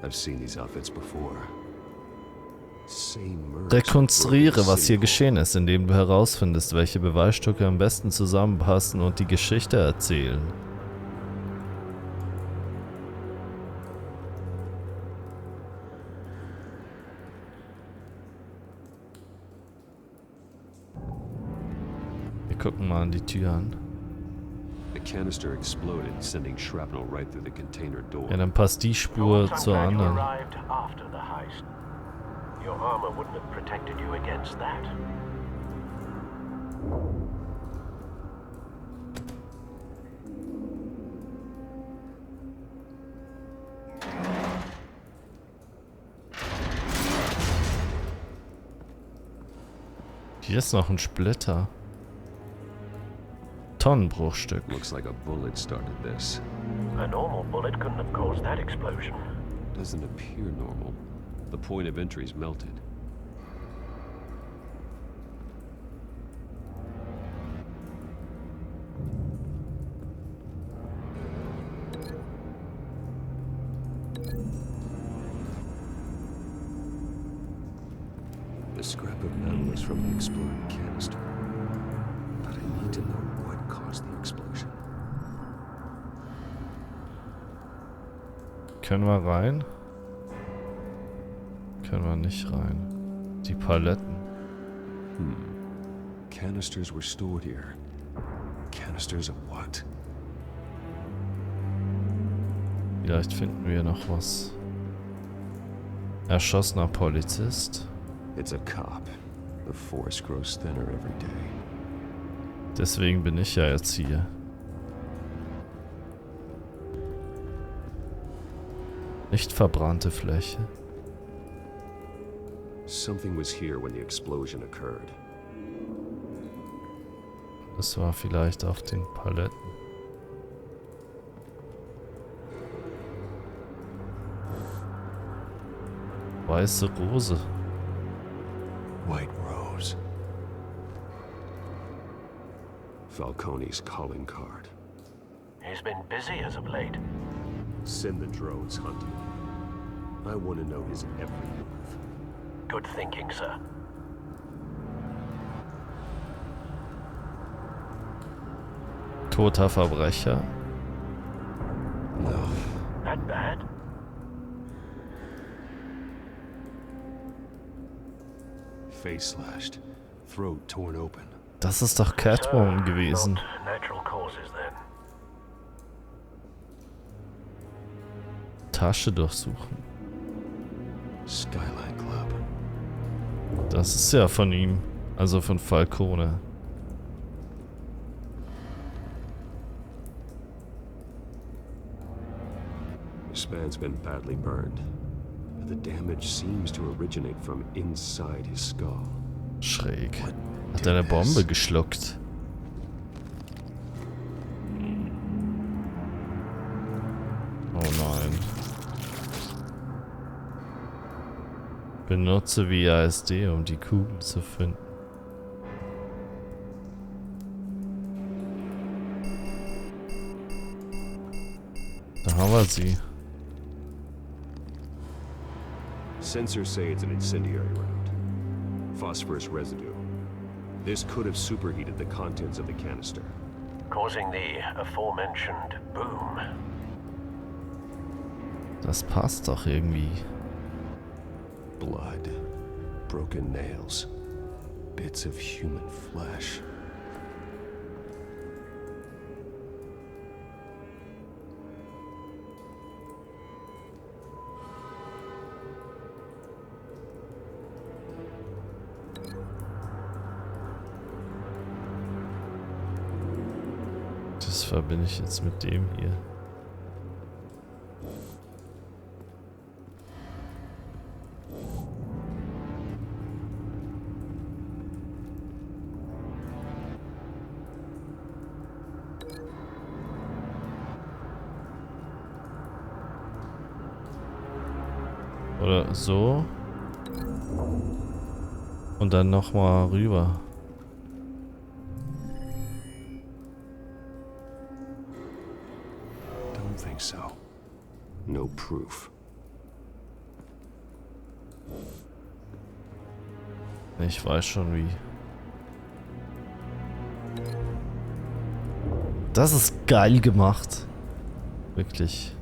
I've seen these outfits before. Same murders, Rekonstruiere, broken was hier symbol. geschehen ist, indem du herausfindest, welche Beweisstücke am besten zusammenpassen und die Geschichte erzählen. Wir gucken mal an die Tür an. The canister exploded, sending shrapnel right through the container door. Ja, dann passt die Spur zur I'm glad you anderen. arrived after the heist. Your armor wouldn't have protected you against that. Hier ist noch ein Splitter. Tonnenbruchstück. Looks like a bullet started this. A normal bullet couldn't have caused that explosion. Doesn't appear normal. The point of entry's melted. scrap of nameurgame from the exploded canister. But I need to know what caused the explosion. Können wir rein? Können wir nicht rein. Die Paletten. Canisters were stored here. Canisters of what? Vielleicht finden wir noch was. Erschossener Polizist. It's a cop. The force grows thinner every day. Deswegen bin ich ja jetzt hier. Nicht verbrannte Fläche. Something was here when the explosion occurred. Das war vielleicht auf den Paletten. Weiße Rose. White Rose. Falcones' calling card. He's been busy as of late. Send the drones hunting. I want to know his every move. Good thinking, sir. Toter Verbrecher. No. That bad? Face slashed. Throat torn open. Das ist doch Catwoman gewesen. Not natural causes then. Tasche durchsuchen. Skyline Club. Das ist ja von ihm. Also von Falcone. This man's been badly burned. The damage seems to originate from inside his skull. Schräg. Hat er eine Bombe geschluckt? Oh nein. Benutze WASD, um die Kugel zu finden. Da haben wir sie. Sensors say it's an incendiary round. Phosphorus residue. This could have superheated the contents of the canister. Causing the aforementioned boom. Das passt doch irgendwie. Blood. Broken nails. Bits of human flesh. Das verbinde ich jetzt mit dem hier. Oder so. Und dann nochmal rüber. Don't think so. No proof. Ich weiß schon wie. Das ist geil gemacht. Wirklich.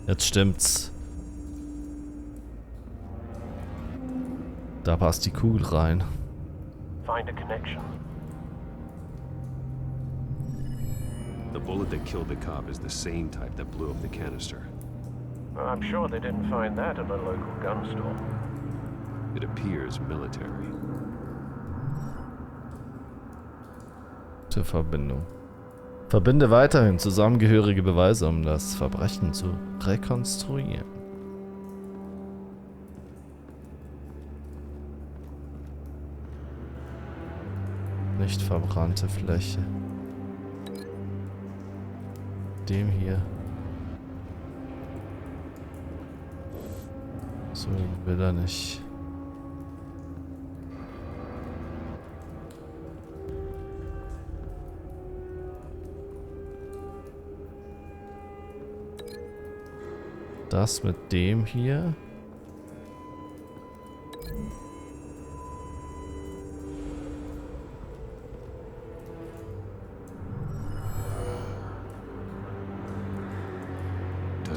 Jetzt stimmt's. Da passt die Kugel rein. Find a connection. The bullet that killed the cop is the same type that blew up the canister. I'm sure they didn't find that at a local gun store. It appears military. Zur Verbindung. Verbinde weiterhin zusammengehörige Beweise, um das Verbrechen zu rekonstruieren. Nicht verbrannte Fläche. Dem hier. So will er nicht. Das mit dem hier.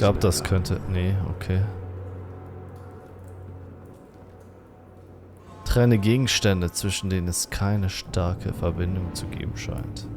glaube, das könnte... Nee, okay. Trenne Gegenstände, zwischen denen es keine starke Verbindung zu geben scheint.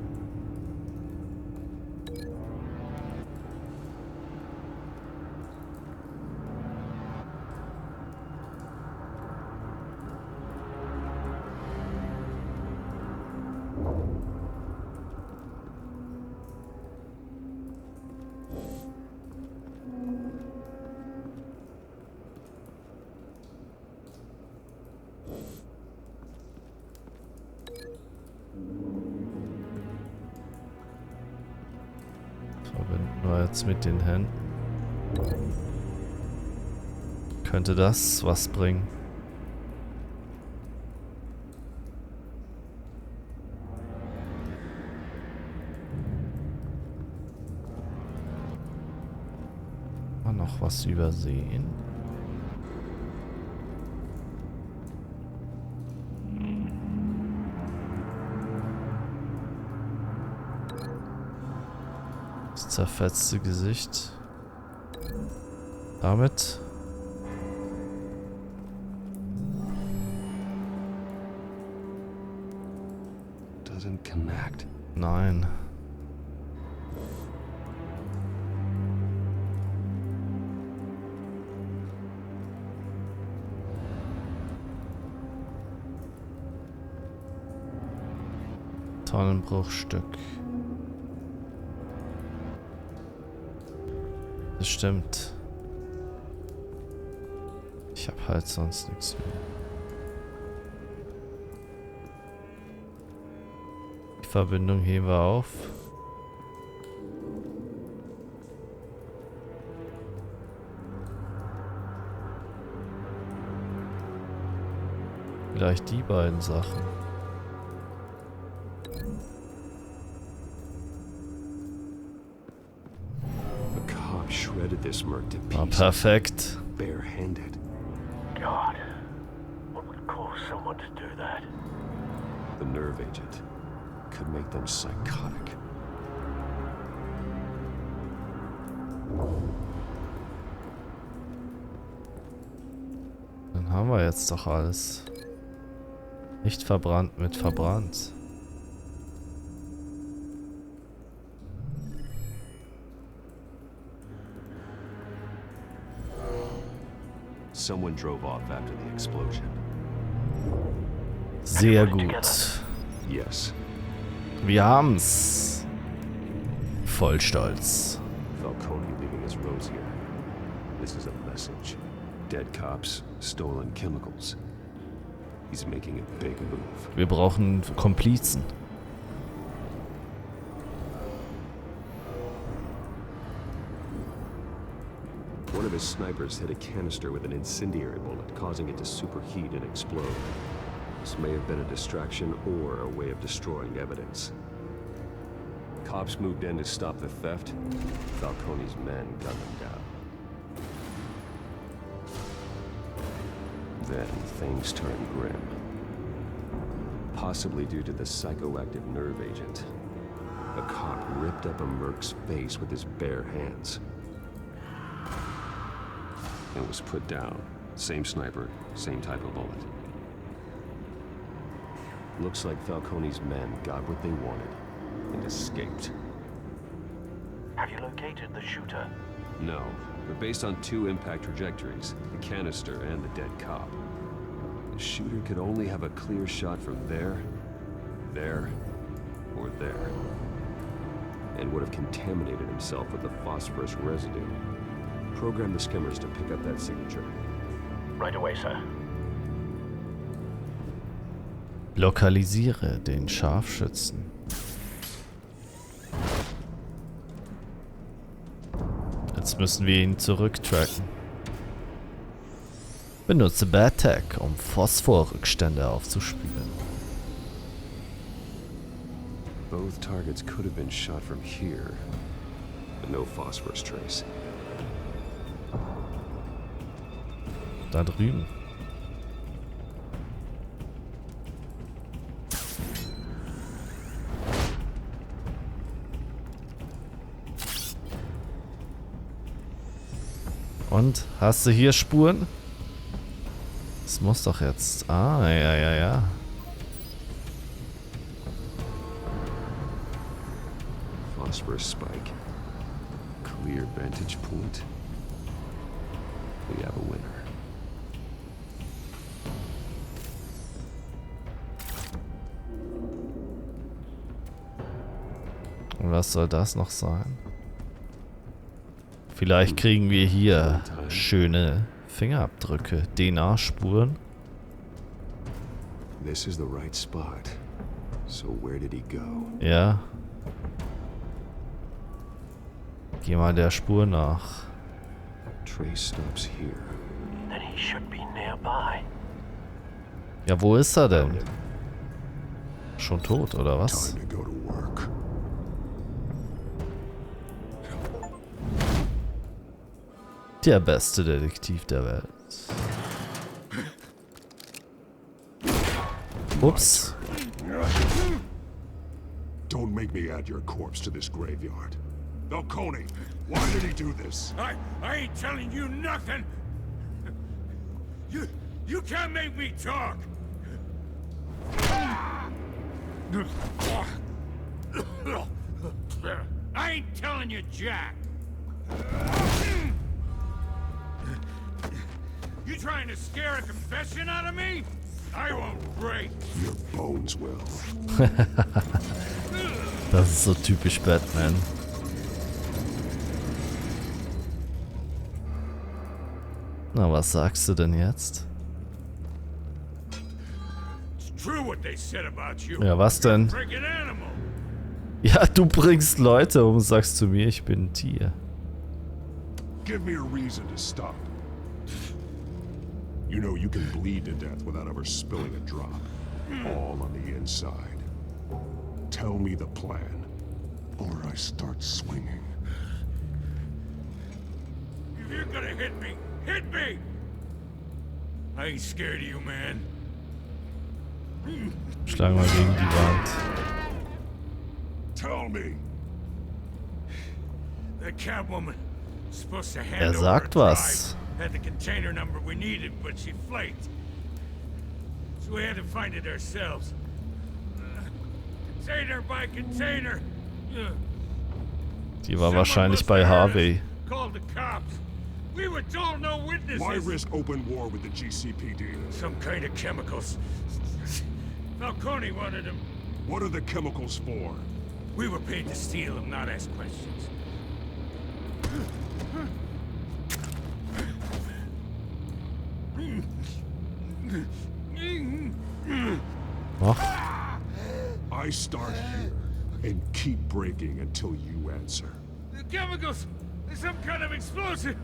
Verbinden wir jetzt mit den Händen. Könnte das was bringen? Mal noch was übersehen? Das zerfetzte Gesicht. Damit. Doesn't connect. Nein. Tonnenbruchstück. Das stimmt. Ich habe halt sonst nichts mehr. Die Verbindung heben wir auf. Vielleicht die beiden Sachen. Shredded this merc to Ah, pieces. perfekt. Barehanded. God, what would cause someone to do that? The nerve agent could make them psychotic. Dann haben wir jetzt doch alles. Nicht verbrannt mit verbrannt. Someone drove off after the explosion. Sehr gut. Yes. Wir haben's. Voll stolz. Falcone leaving his rosier. This is a message. Dead cops, stolen chemicals. He's making a big move. Wir brauchen Komplizen. One of his snipers hit a canister with an incendiary bullet, causing it to superheat and explode. This may have been a distraction or a way of destroying evidence. Cops moved in to stop the theft. Falcone's men gunned them down. Then things turned grim. Possibly due to the psychoactive nerve agent. A cop ripped up a merc's face with his bare hands. It was put down. Same sniper, same type of bullet. Looks like Falcone's men got what they wanted and escaped. Have you located the shooter? No, but based on two impact trajectories, the canister and the dead cop, the shooter could only have a clear shot from there, or there, and would have contaminated himself with the phosphorus residue. Program the skimmers to pick up that signature. Right away, sir. Lokalisiere den Scharfschützen. Jetzt müssen wir ihn zurücktracken. Benutze Bad Tech, um Phosphorrückstände aufzuspüren. Both targets could have been shot from here, but no phosphorus trace. Da drüben. Und? Hast du hier Spuren? Das muss doch jetzt... Ah, ja. Phosphorus spike. Clear vantage point. We have a winner. Und was soll das noch sein? Vielleicht kriegen wir hier schöne Fingerabdrücke, DNA-Spuren. This is the right spot. So where did he go? Ja. Geh mal der Spur nach. Trace stops here. Then he should be nearby. Ja, wo ist er denn? Schon tot, oder was? Time to go to work. Der beste Detektiv der Welt. Ups. Don't make me add your corpse to this graveyard. Falcone, why did he do this? I ain't telling you nothing. You can't make me talk. I ain't telling you jack. You trying to scare a confession out of me? I won't break. Your bones will. Das ist so typisch Batman. Na, was sagst du denn jetzt? Ja, was denn? Ja, du bringst Leute um, sagst zu mir, ich bin ein Tier. Give me a reason to stop. You know you can bleed to death without ever spilling a drop. All on the inside. Tell me the plan, or I start swinging. If you're gonna hit me, hit me! I ain't scared of you, man. Schlagen wir gegen die Wand. Tell me. The Catwoman is supposed to hand over sagt a was. drive. Had the container number we needed, but she flaked. So we had to find it ourselves. Container by container. Die war wahrscheinlich bei Harvey. Called the cops. We were told no witnesses. Why risk open war with the GCPD? Some kind of chemicals. Falcone wanted them. What are the chemicals for? We were paid to steal them, not ask questions. Och. I start here and keep breaking until you answer. The chemicals! There's some kind of explosive!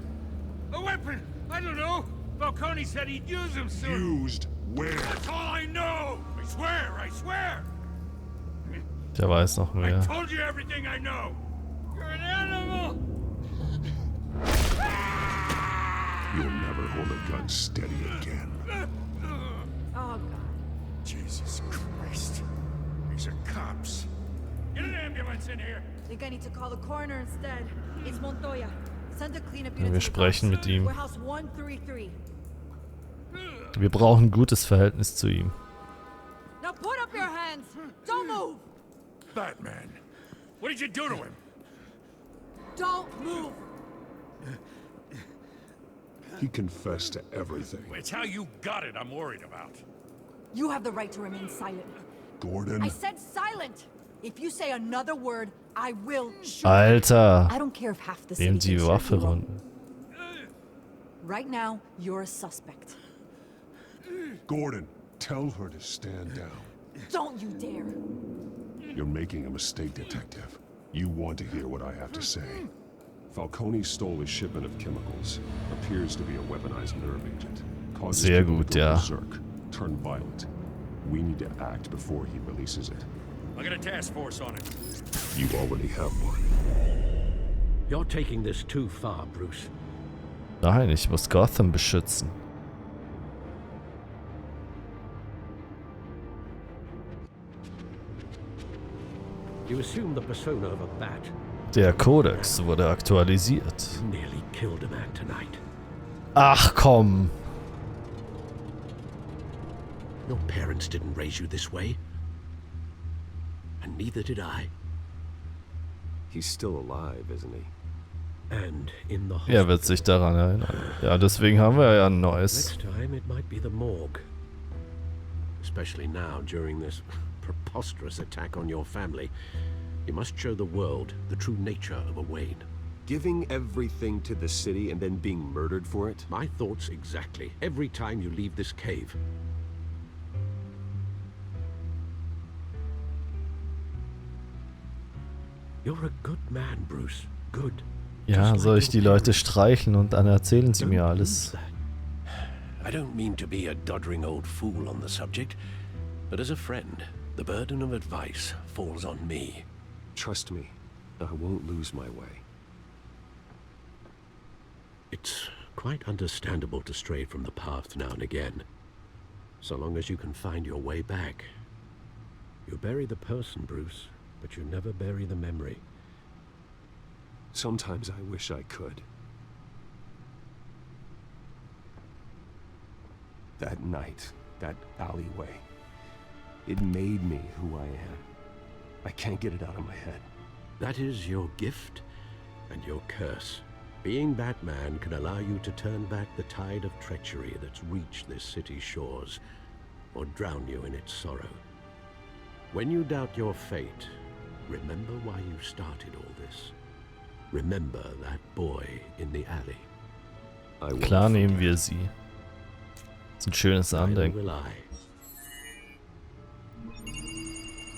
A weapon! I don't know! Falcone said he'd use them soon! Used where? That's all I know! I swear! I swear! Der weiß noch mehr. I told you everything I know! You're an animal! You'll never hold a gun steady again. Oh, God. Jesus Christ. These are cops. Get an ambulance in here! Think I need to call the coroner instead. It's Montoya. Send a cleanup Ja, unit wir to the sprechen cops. mit ihm. Warehouse 133. Wir brauchen ein gutes Verhältnis zu ihm. Now put up your hands! Don't move! Batman, what did you do to him? Don't move! He confessed to everything. It's how you got it I'm worried about. You have the right to remain silent. Gordon? I said silent! If you say another word, I will shoot. Alter! I don't care if half the Nehmen city die thinks Waffe you're evil. runter. Right now, you're a suspect. Gordon, tell her to stand down. Don't you dare! You're making a mistake, Detective. You want to hear what I have to say. Falcone stole a shipment of chemicals. Appears to be a weaponized nerve agent. Causes Sehr people gut, to go ja. berserk, turn violent. We need to act before he releases it. I got a task force on it. You already have one. You're taking this too far, Bruce. Nein, ich muss Gotham beschützen. You assume the persona of a bat. Der Kodex wurde aktualisiert. Nearly killed a man tonight. Ach komm. Your parents didn't raise you this way. And neither did I. He's still alive, isn't he? And in the Er wird sich daran erinnern. Ja, deswegen haben wir ja ein neues. Next time it might be the morgue. Especially now, during this preposterous attack on your family. You must show the world the true nature of a Wayne. Giving everything to the city and then being murdered for it? My thoughts exactly. Every time you leave this cave. You're a good man, Bruce. Good. Ja, soll ich die Leute streicheln und dann erzählen sie mir alles. I don't mean to be a doddering old fool on the subject, but as a friend, the burden of advice falls on me. Trust me, I won't lose my way. It's quite understandable to stray from the path now and again, so long as you can find your way back. You bury the person, Bruce, but you never bury the memory. Sometimes I wish I could. That night, that alleyway, it made me who I am. I can't get it out of my head. That is your gift and your curse. Being Batman can allow you to turn back the tide of treachery that's reached this city's shores, or drown you in its sorrow. When you doubt your fate, remember why you started all this. Remember that boy in the alley. Klar nehmen wir sie. Das ist ein schönes Andenken.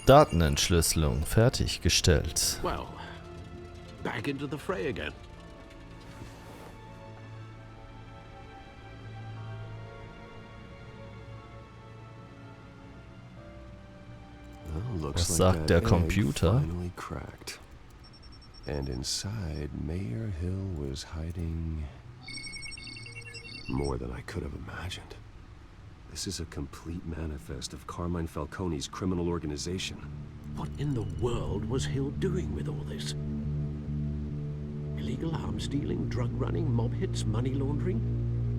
Datenentschlüsselung fertiggestellt. Well, back into the fray again. Was sagt der Computer? And inside, Mayor Hill was hiding more than I could have imagined. This is a complete manifest of Carmine Falcone's criminal organization. What in the world was Hill doing with all this? Illegal arms dealing, drug running, mob hits, money laundering?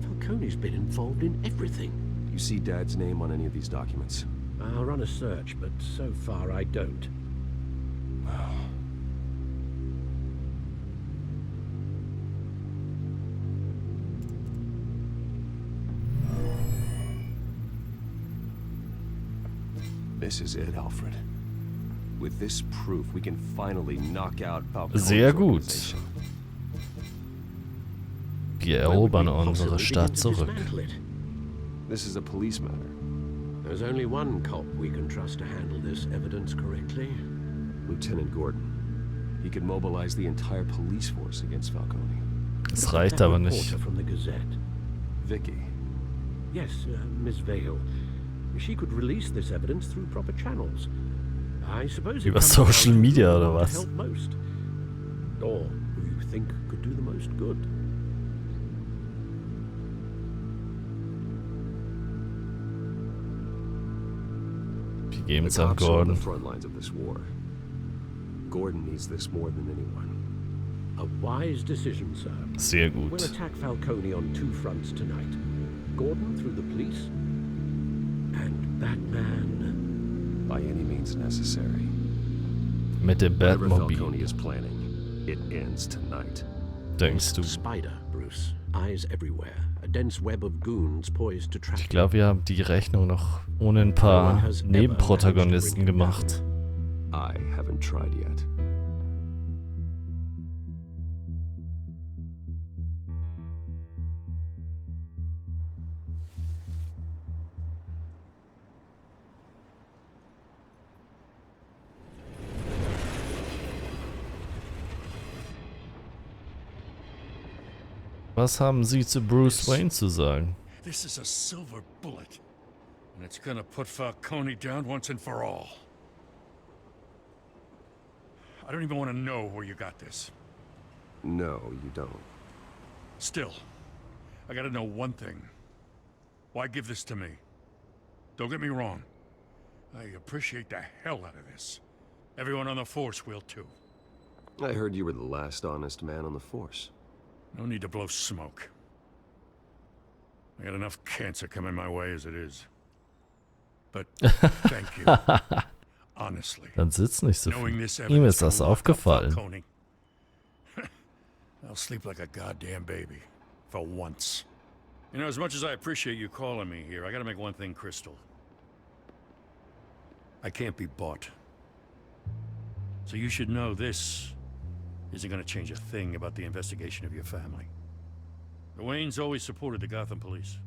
Falcone's been involved in everything. You see Dad's name on any of these documents? I'll run a search, but so far I don't. This is it, Alfred. With this proof, we can finally knock out Falcone's Sehr gut. organization. Wir erobern unsere Stadt zurück. This is a police matter. There's only one cop we can trust to handle this evidence correctly. Lieutenant Gordon. He could mobilize the entire police force against Falcone. Das reicht aber nicht. From the Gazette. Vicky. Yes, Miss Vale. She could release this evidence through proper channels. I suppose Über Social Media oder was? Help most. Or who you think could do the most good. Wir geben es The an cops are on Gordon. the front lines of this war. Gordon needs this more than anyone. A wise decision, sir. Sehr We'll gut. attack Falcone on two fronts tonight. Gordon through the police, and Batman by any means necessary. Mit dem Whatever Batmobil. Falcone is planning, it ends tonight. Denkst du? Spider, Bruce. Eyes everywhere. A dense web of goons poised to trap Ich glaube, wir haben die Rechnung noch ohne ein paar Nebenprotagonisten gemacht. I haven't tried yet. Was haben Sie zu Bruce Wayne zu sagen? This is a silver bullet, and it's gonna put Falcone down once and for all. I don't even want to know where you got this. No, you don't. Still, I gotta know one thing. Why give this to me? Don't get me wrong. I appreciate the hell out of this. Everyone on the force will too. I heard you were the last honest man on the force. No need to blow smoke. I got enough cancer coming my way as it is. But thank you. Honestly. Dann sitzt nicht so viel. Ihm ist das aufgefallen. I'll sleep like a goddamn baby. For once. You know, as much as I appreciate you calling me here, I gotta make one thing crystal. I can't be bought. So you should know this isn't gonna change a thing about the investigation of your family. The Waynes always supported the Gotham police.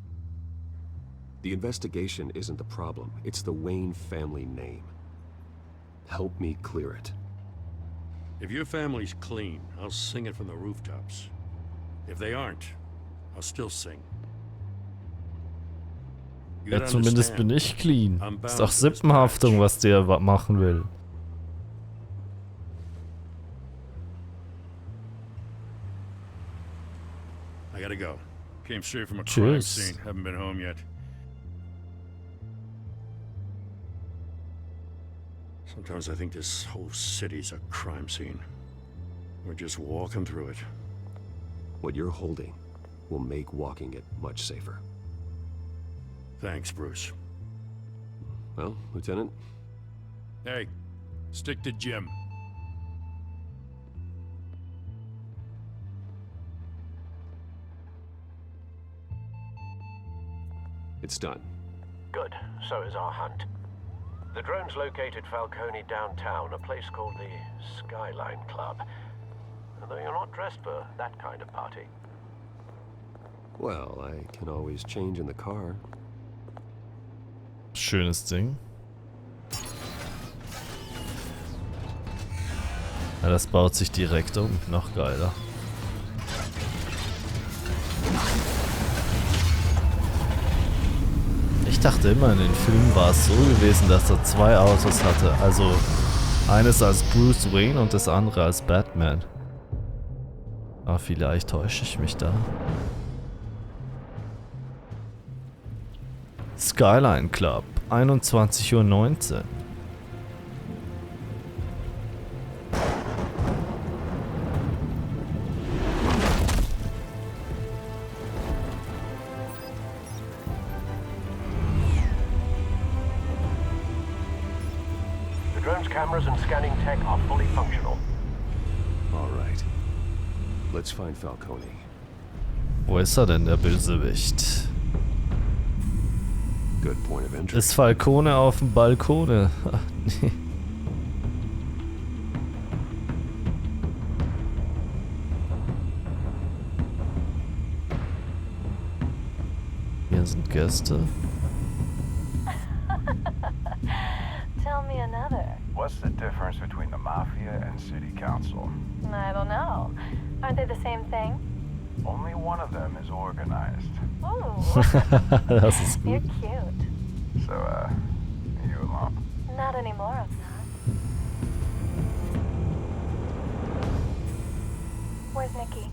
The investigation isn't the problem. It's the Wayne family name. Help me clear it. If your family's clean, I'll sing it from the rooftops. If they aren't, I'll still sing. Ja, zumindest bin ich clean. Ist doch Sippenhaftung, was der machen will. I gotta go. Came straight from a crime scene. Haven't been home yet. Sometimes I think this whole city's a crime scene. We're just walking through it. What you're holding will make walking it much safer. Thanks, Bruce. Well, Lieutenant? Hey, stick to Jim. It's done. Good. So is our hunt. The drones located Falcone downtown, a place called the Skyline Club. Although you're not dressed for that kind of party. Well, I can always change in the car. Schönes Ding. Ja, das baut sich direkt um. Noch geiler. Ich dachte immer, in den Filmen war es so gewesen, dass er zwei Autos hatte. Also eines als Bruce Wayne und das andere als Batman. Aber vielleicht täusche ich mich da. Skyline Club, 21:19 Uhr. The drone's cameras and scanning tech are fully functional. All right. Let's find Falcone. Wo ist er denn, der Bösewicht? Good point of entry. Ist Falcone auf dem Balkone? Ach, nee. Hier sind Gäste. Tell me another. What's the difference between the Mafia and City Council? I don't know. Aren't they the same thing? Only one of them is organized. Ooh. Das ist You're gut. cute. So, are you alone? Not anymore, I'm not. Where's Nikki?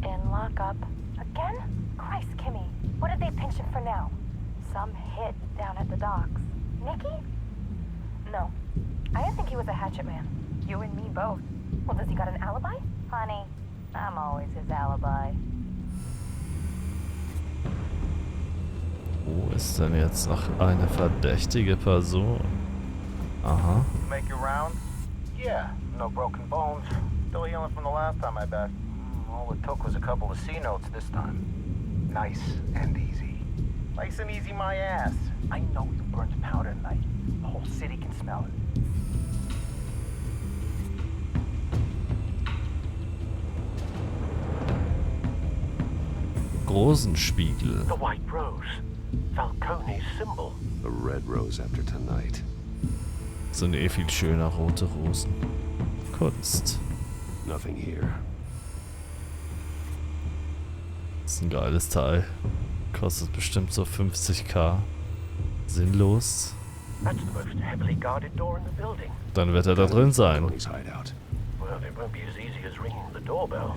In lockup. Again? Christ, Kimmy. What did they pinch him for now? Some hit down at the docks. Nikki? No. I didn't think he was a hatchet man. You and me both. Well, does he got an alibi? Honey, I'm always his alibi. Wo ist denn jetzt noch eine verdächtige Person? Aha. Make your rounds? Yeah, no broken bones. Still healing from the last time, I bet. All it took was a couple of C notes this time. Nice and easy. Nice and easy, my ass. I know you burned powder tonight. The whole city can smell it. Rosenspiegel. The white rose. Falcone's symbol. A red rose after tonight. Sind eh viel schöner rote Rosen. Kunst. Nothing here. Das ist ein geiles Teil. Kostet bestimmt so 50.000. Sinnlos. That's the most heavily guarded door in the building. Dann wird er da drin sein. Well, it won't be as easy as ringing the doorbell.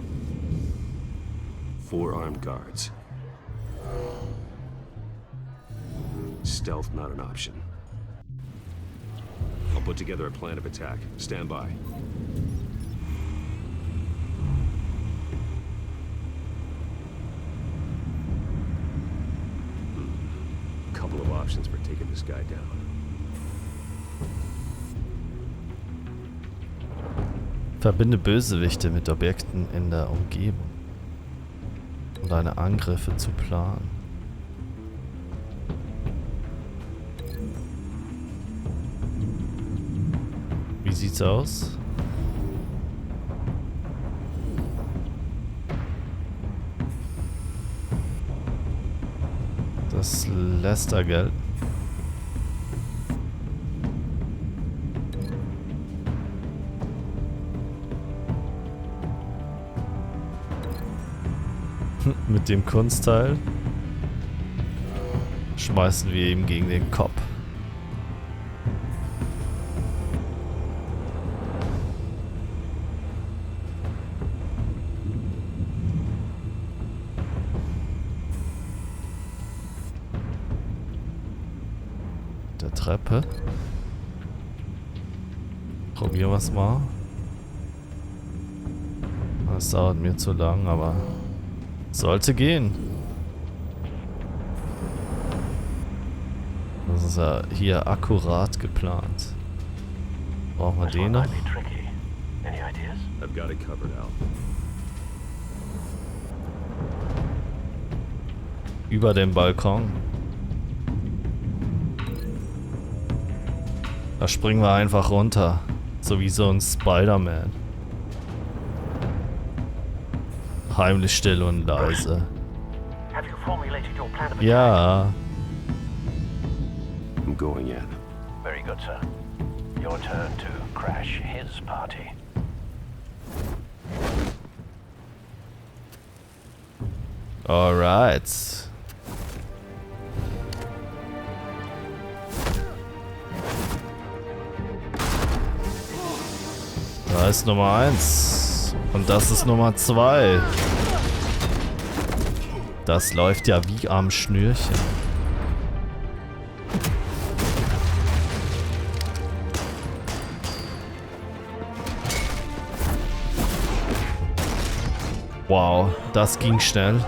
4 armed guards. Stealth not an option. I'll put together a plan of attack. Stand by. options for taking this guy down. Verbinde Bösewichte mit Objekten in der Umgebung, um deine Angriffe zu planen. Wie sieht's aus? Das lässt er gelten. Mit dem Kunstteil schmeißen wir ihm gegen den Kopf. Der Treppe. Probieren wir es mal. Das dauert mir zu lang, aber sollte gehen. Das ist ja hier akkurat geplant. Brauchen wir den noch? I've got it covered, Al. Über dem Balkon. Da springen wir einfach runter. So wie so ein Spider-Man. Heimlich, still und leise. Ja. I'm going in. Very good, sir. Your turn to crash his party. Alright. Da ist Nummer 1. Und das ist Nummer 2. Das läuft ja wie am Schnürchen. Wow, das ging schnell.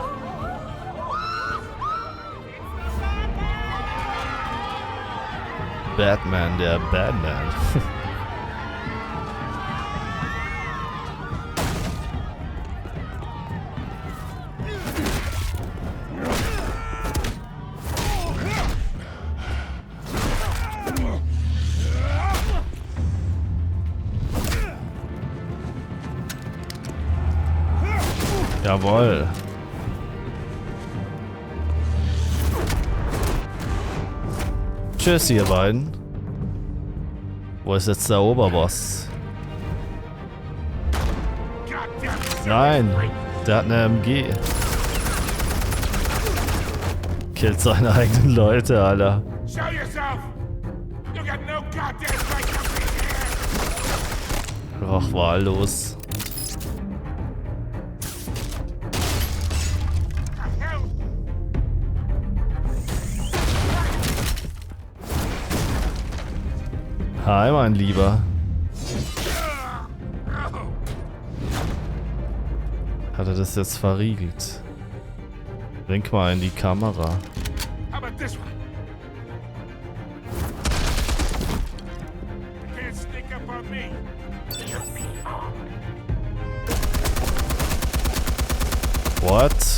Batman, der Batman. Jawohl. Tschüss, ihr beiden. Wo ist jetzt der Oberboss? Nein, der hat eine MG. Killt seine eigenen Leute, Alter. Ach, wahllos. Hi, mein Lieber. Hat er das jetzt verriegelt? Wink mal in die Kamera. What?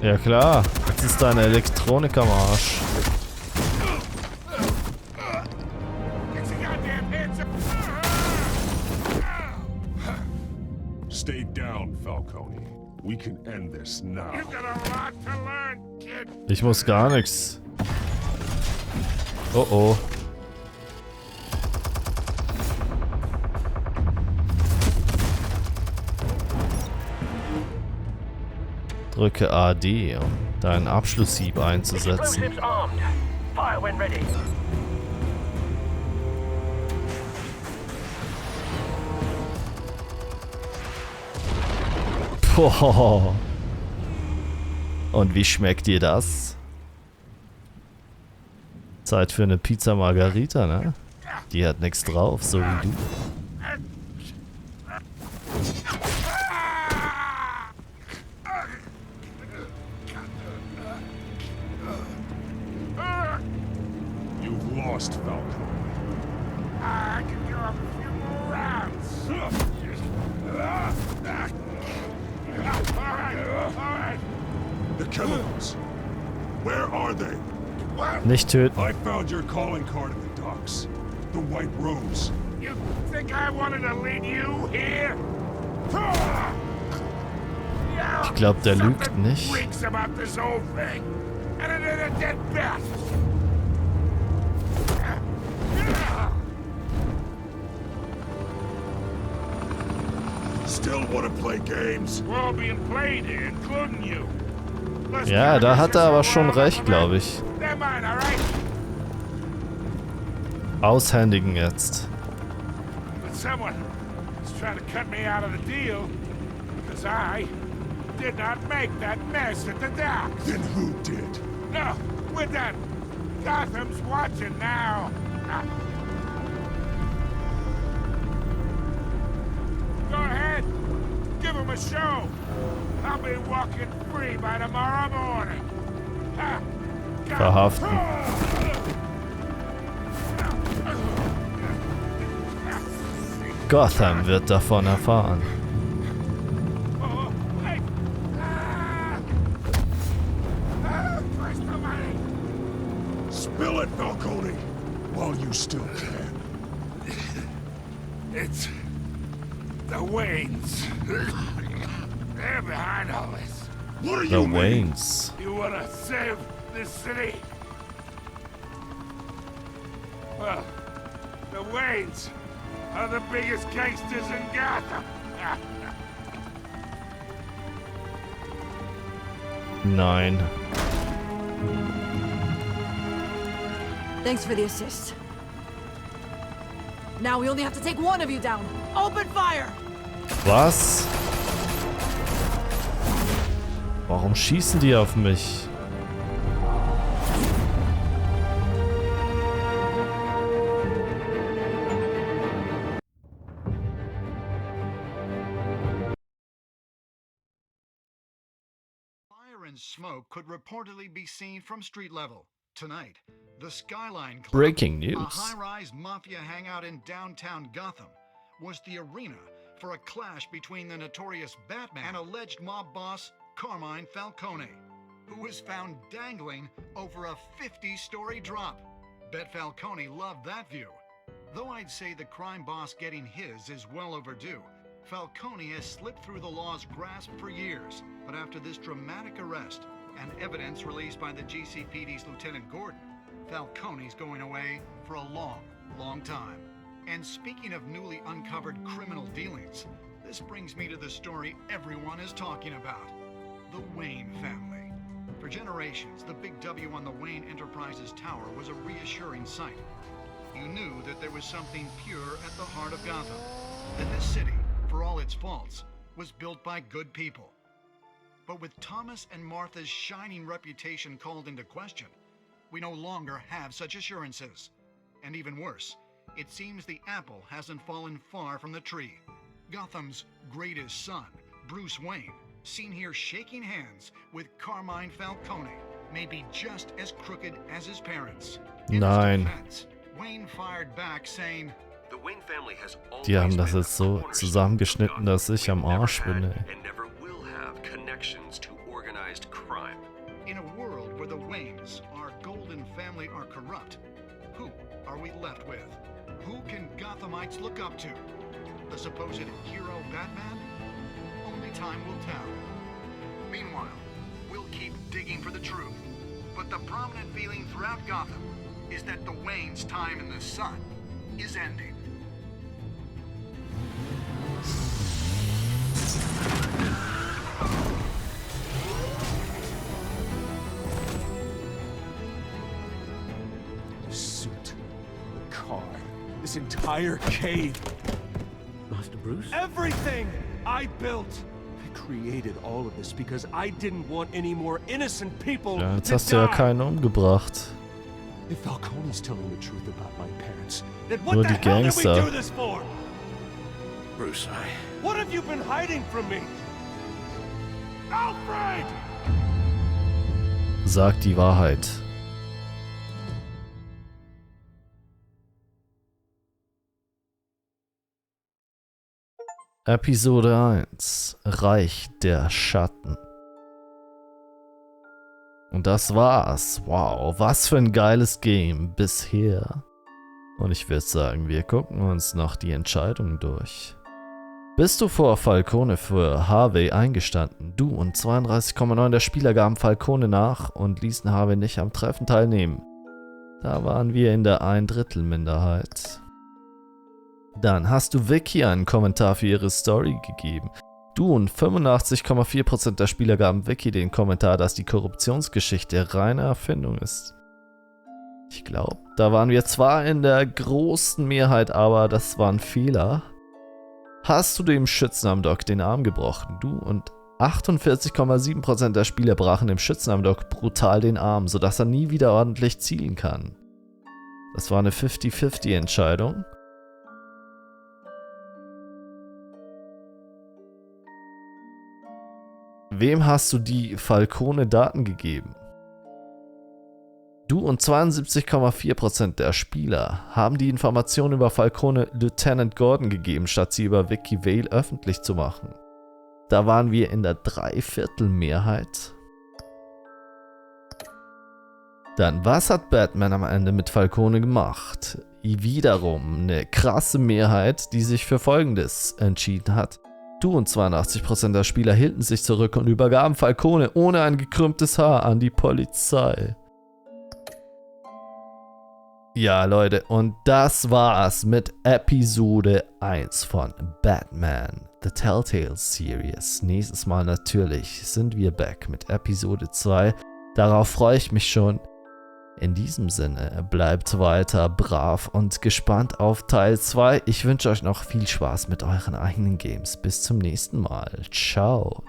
Ja klar, jetzt ist da eine Elektronik am Arsch. Stay down, Falcone. We can end this now. Ich muss gar nichts. Oh oh. Drücke AD, um deinen Abschlusshieb einzusetzen. Boah. Und wie schmeckt dir das? Zeit für eine Pizza Margarita, ne? Die hat nichts drauf, so wie du. You've lost, Falcon. I can do a few more rounds. All right. The chemicals. Where are they? Nicht töten. I found your calling card at the docks. The White Rose. You think I wanted to lead you here? Ich glaube, der lügt nicht. Freaks about this whole thing. And it is a dead bat. Still want to play games? We're all being played here, including you. Ja, da hat er aber schon recht, glaube ich. They're mine, all right? Aushändigen jetzt. But someone is trying to cut me out of the deal because I did not make that mess at the docks. Then who did? No, we're done. Gotham's watching now. Go ahead. Give him a show. I'll be walking free by tomorrow morning. Verhaften. Gotham wird davon erfahren. Spill it, Falcone, while you still can. It's the Waynes. They're behind all this. What are The you mean? Waynes. You wanna save this city? Well, the Waynes are the biggest gangsters in Gotham. Nein. Thanks for the assist. Now we only have to take one of you down. Open fire! Was? Warum schießen die auf mich? Fire and smoke could reportedly be seen from street level. Tonight, the Skyline Club, Breaking news. a high-rise mafia hangout in downtown Gotham, was the arena for a clash between the notorious Batman and alleged mob boss Carmine Falcone, who was found dangling over a 50-story drop. Bet Falcone loved that view. Though I'd say the crime boss getting his is well overdue, Falcone has slipped through the law's grasp for years. But after this dramatic arrest and evidence released by the GCPD's Lieutenant Gordon, Falcone's going away for a long, long time. And speaking of newly uncovered criminal dealings, this brings me to the story everyone is talking about. The Wayne family. For generations, the big W on the Wayne Enterprises Tower was a reassuring sight. You knew that there was something pure at the heart of Gotham. That this city, for all its faults, was built by good people. But with Thomas and Martha's shining reputation called into question, we no longer have such assurances. And even worse, it seems the apple hasn't fallen far from the tree. Gotham's greatest son, Bruce Wayne, seen here shaking hands with Carmine Falcone, may be just as crooked as his parents. Nein. Wayne fired back saying, The Wayne family has Die haben das jetzt so zusammengeschnitten, dass ich am Arsch bin, ey. and never will have connections to organized crime. in a world where the Waynes, our golden family, are corrupt, who are we left with? Who can Gothamites look up to? The supposed hero Batman? Only time will tell. Meanwhile, we'll keep digging for the truth. But the prominent feeling throughout Gotham is that the Waynes' time in the sun is ending. The suit, the car, this entire cave. Master Bruce? Everything I built. I created all of this because I didn't want any more innocent people Ja, jetzt to hast du ja die. keinen umgebracht. If Falcone's telling the truth about my parents, Then Nur what the die hell did we Gangster. do this for? Bruce, What have you been hiding from me? Alfred! Sag die Wahrheit. Episode 1. Reich der Schatten. Und das war's. Wow, was für ein geiles Game bisher. Und ich würde sagen, wir gucken uns noch die Entscheidungen durch. Bist du vor Falcone für Harvey eingestanden? Du und 32,9 der Spieler gaben Falcone nach und ließen Harvey nicht am Treffen teilnehmen. Da waren wir in der 1/3-Minderheit. Dann hast du Vicky einen Kommentar für ihre Story gegeben. Du und 85,4% der Spieler gaben Vicky den Kommentar, dass die Korruptionsgeschichte reine Erfindung ist. Ich glaube, da waren wir zwar in der großen Mehrheit, aber das war ein Fehler. Hast du dem Schützen am Dock den Arm gebrochen? Du und 48,7% der Spieler brachen dem Schützen am Dock brutal den Arm, sodass er nie wieder ordentlich zielen kann. Das war eine 50-50-Entscheidung. Wem hast du die Falcone-Daten gegeben? Du und 72,4% der Spieler haben die Informationen über Falcone Lieutenant Gordon gegeben, statt sie über Vicky Vale öffentlich zu machen. Da waren wir in der 3/4-Mehrheit. Dann, was hat Batman am Ende mit Falcone gemacht? Wiederum eine krasse Mehrheit, die sich für Folgendes entschieden hat. Du und 82% der Spieler hielten sich zurück und übergaben Falcone ohne ein gekrümmtes Haar an die Polizei. Ja, Leute, und das war's mit Episode 1 von Batman, The Telltales Series. Nächstes Mal natürlich sind wir back mit Episode 2. Darauf freue ich mich schon. In diesem Sinne, bleibt weiter brav und gespannt auf Teil 2. Ich wünsche euch noch viel Spaß mit euren eigenen Games. Bis zum nächsten Mal. Ciao.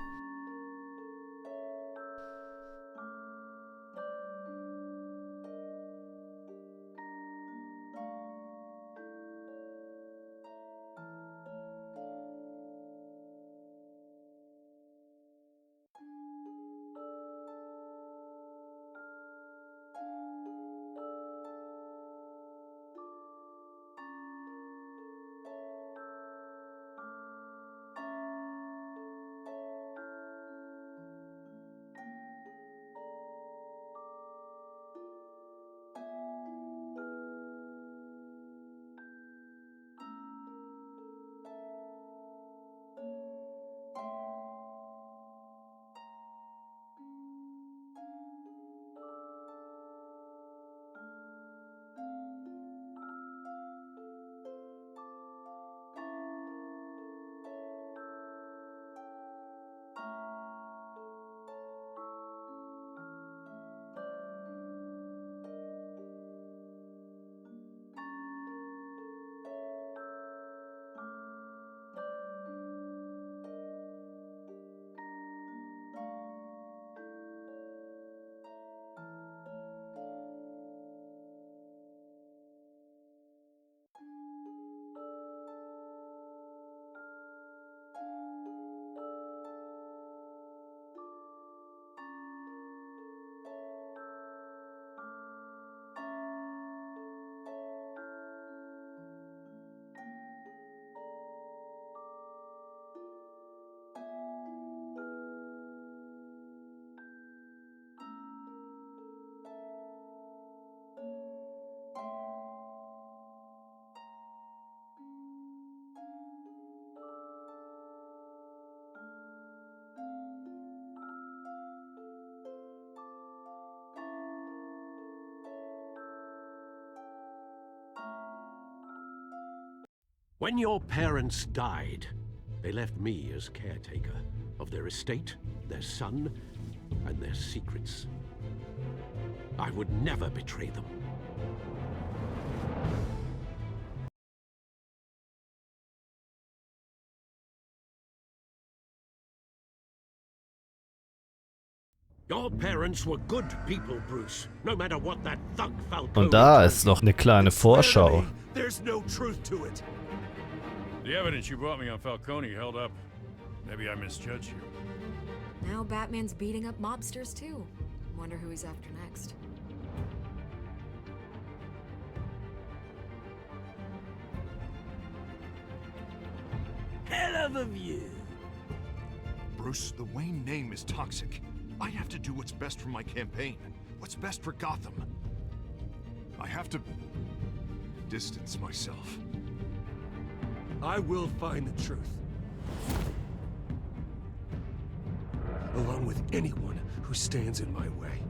When your parents died, they left me as caretaker of their estate, their son, and their secrets. I would never betray them. Your parents were good people, Bruce. No matter what that thug Falcone. Und da ist noch eine kleine Vorschau. There's no truth to it. The evidence you brought me on Falcone held up. Maybe I misjudged you. Now Batman's beating up mobsters too. Wonder who he's after next. Hell of a view. Bruce, the Wayne name is toxic. I have to do what's best for my campaign. What's best for Gotham. I have to distance myself. I will find the truth. Along with anyone who stands in my way.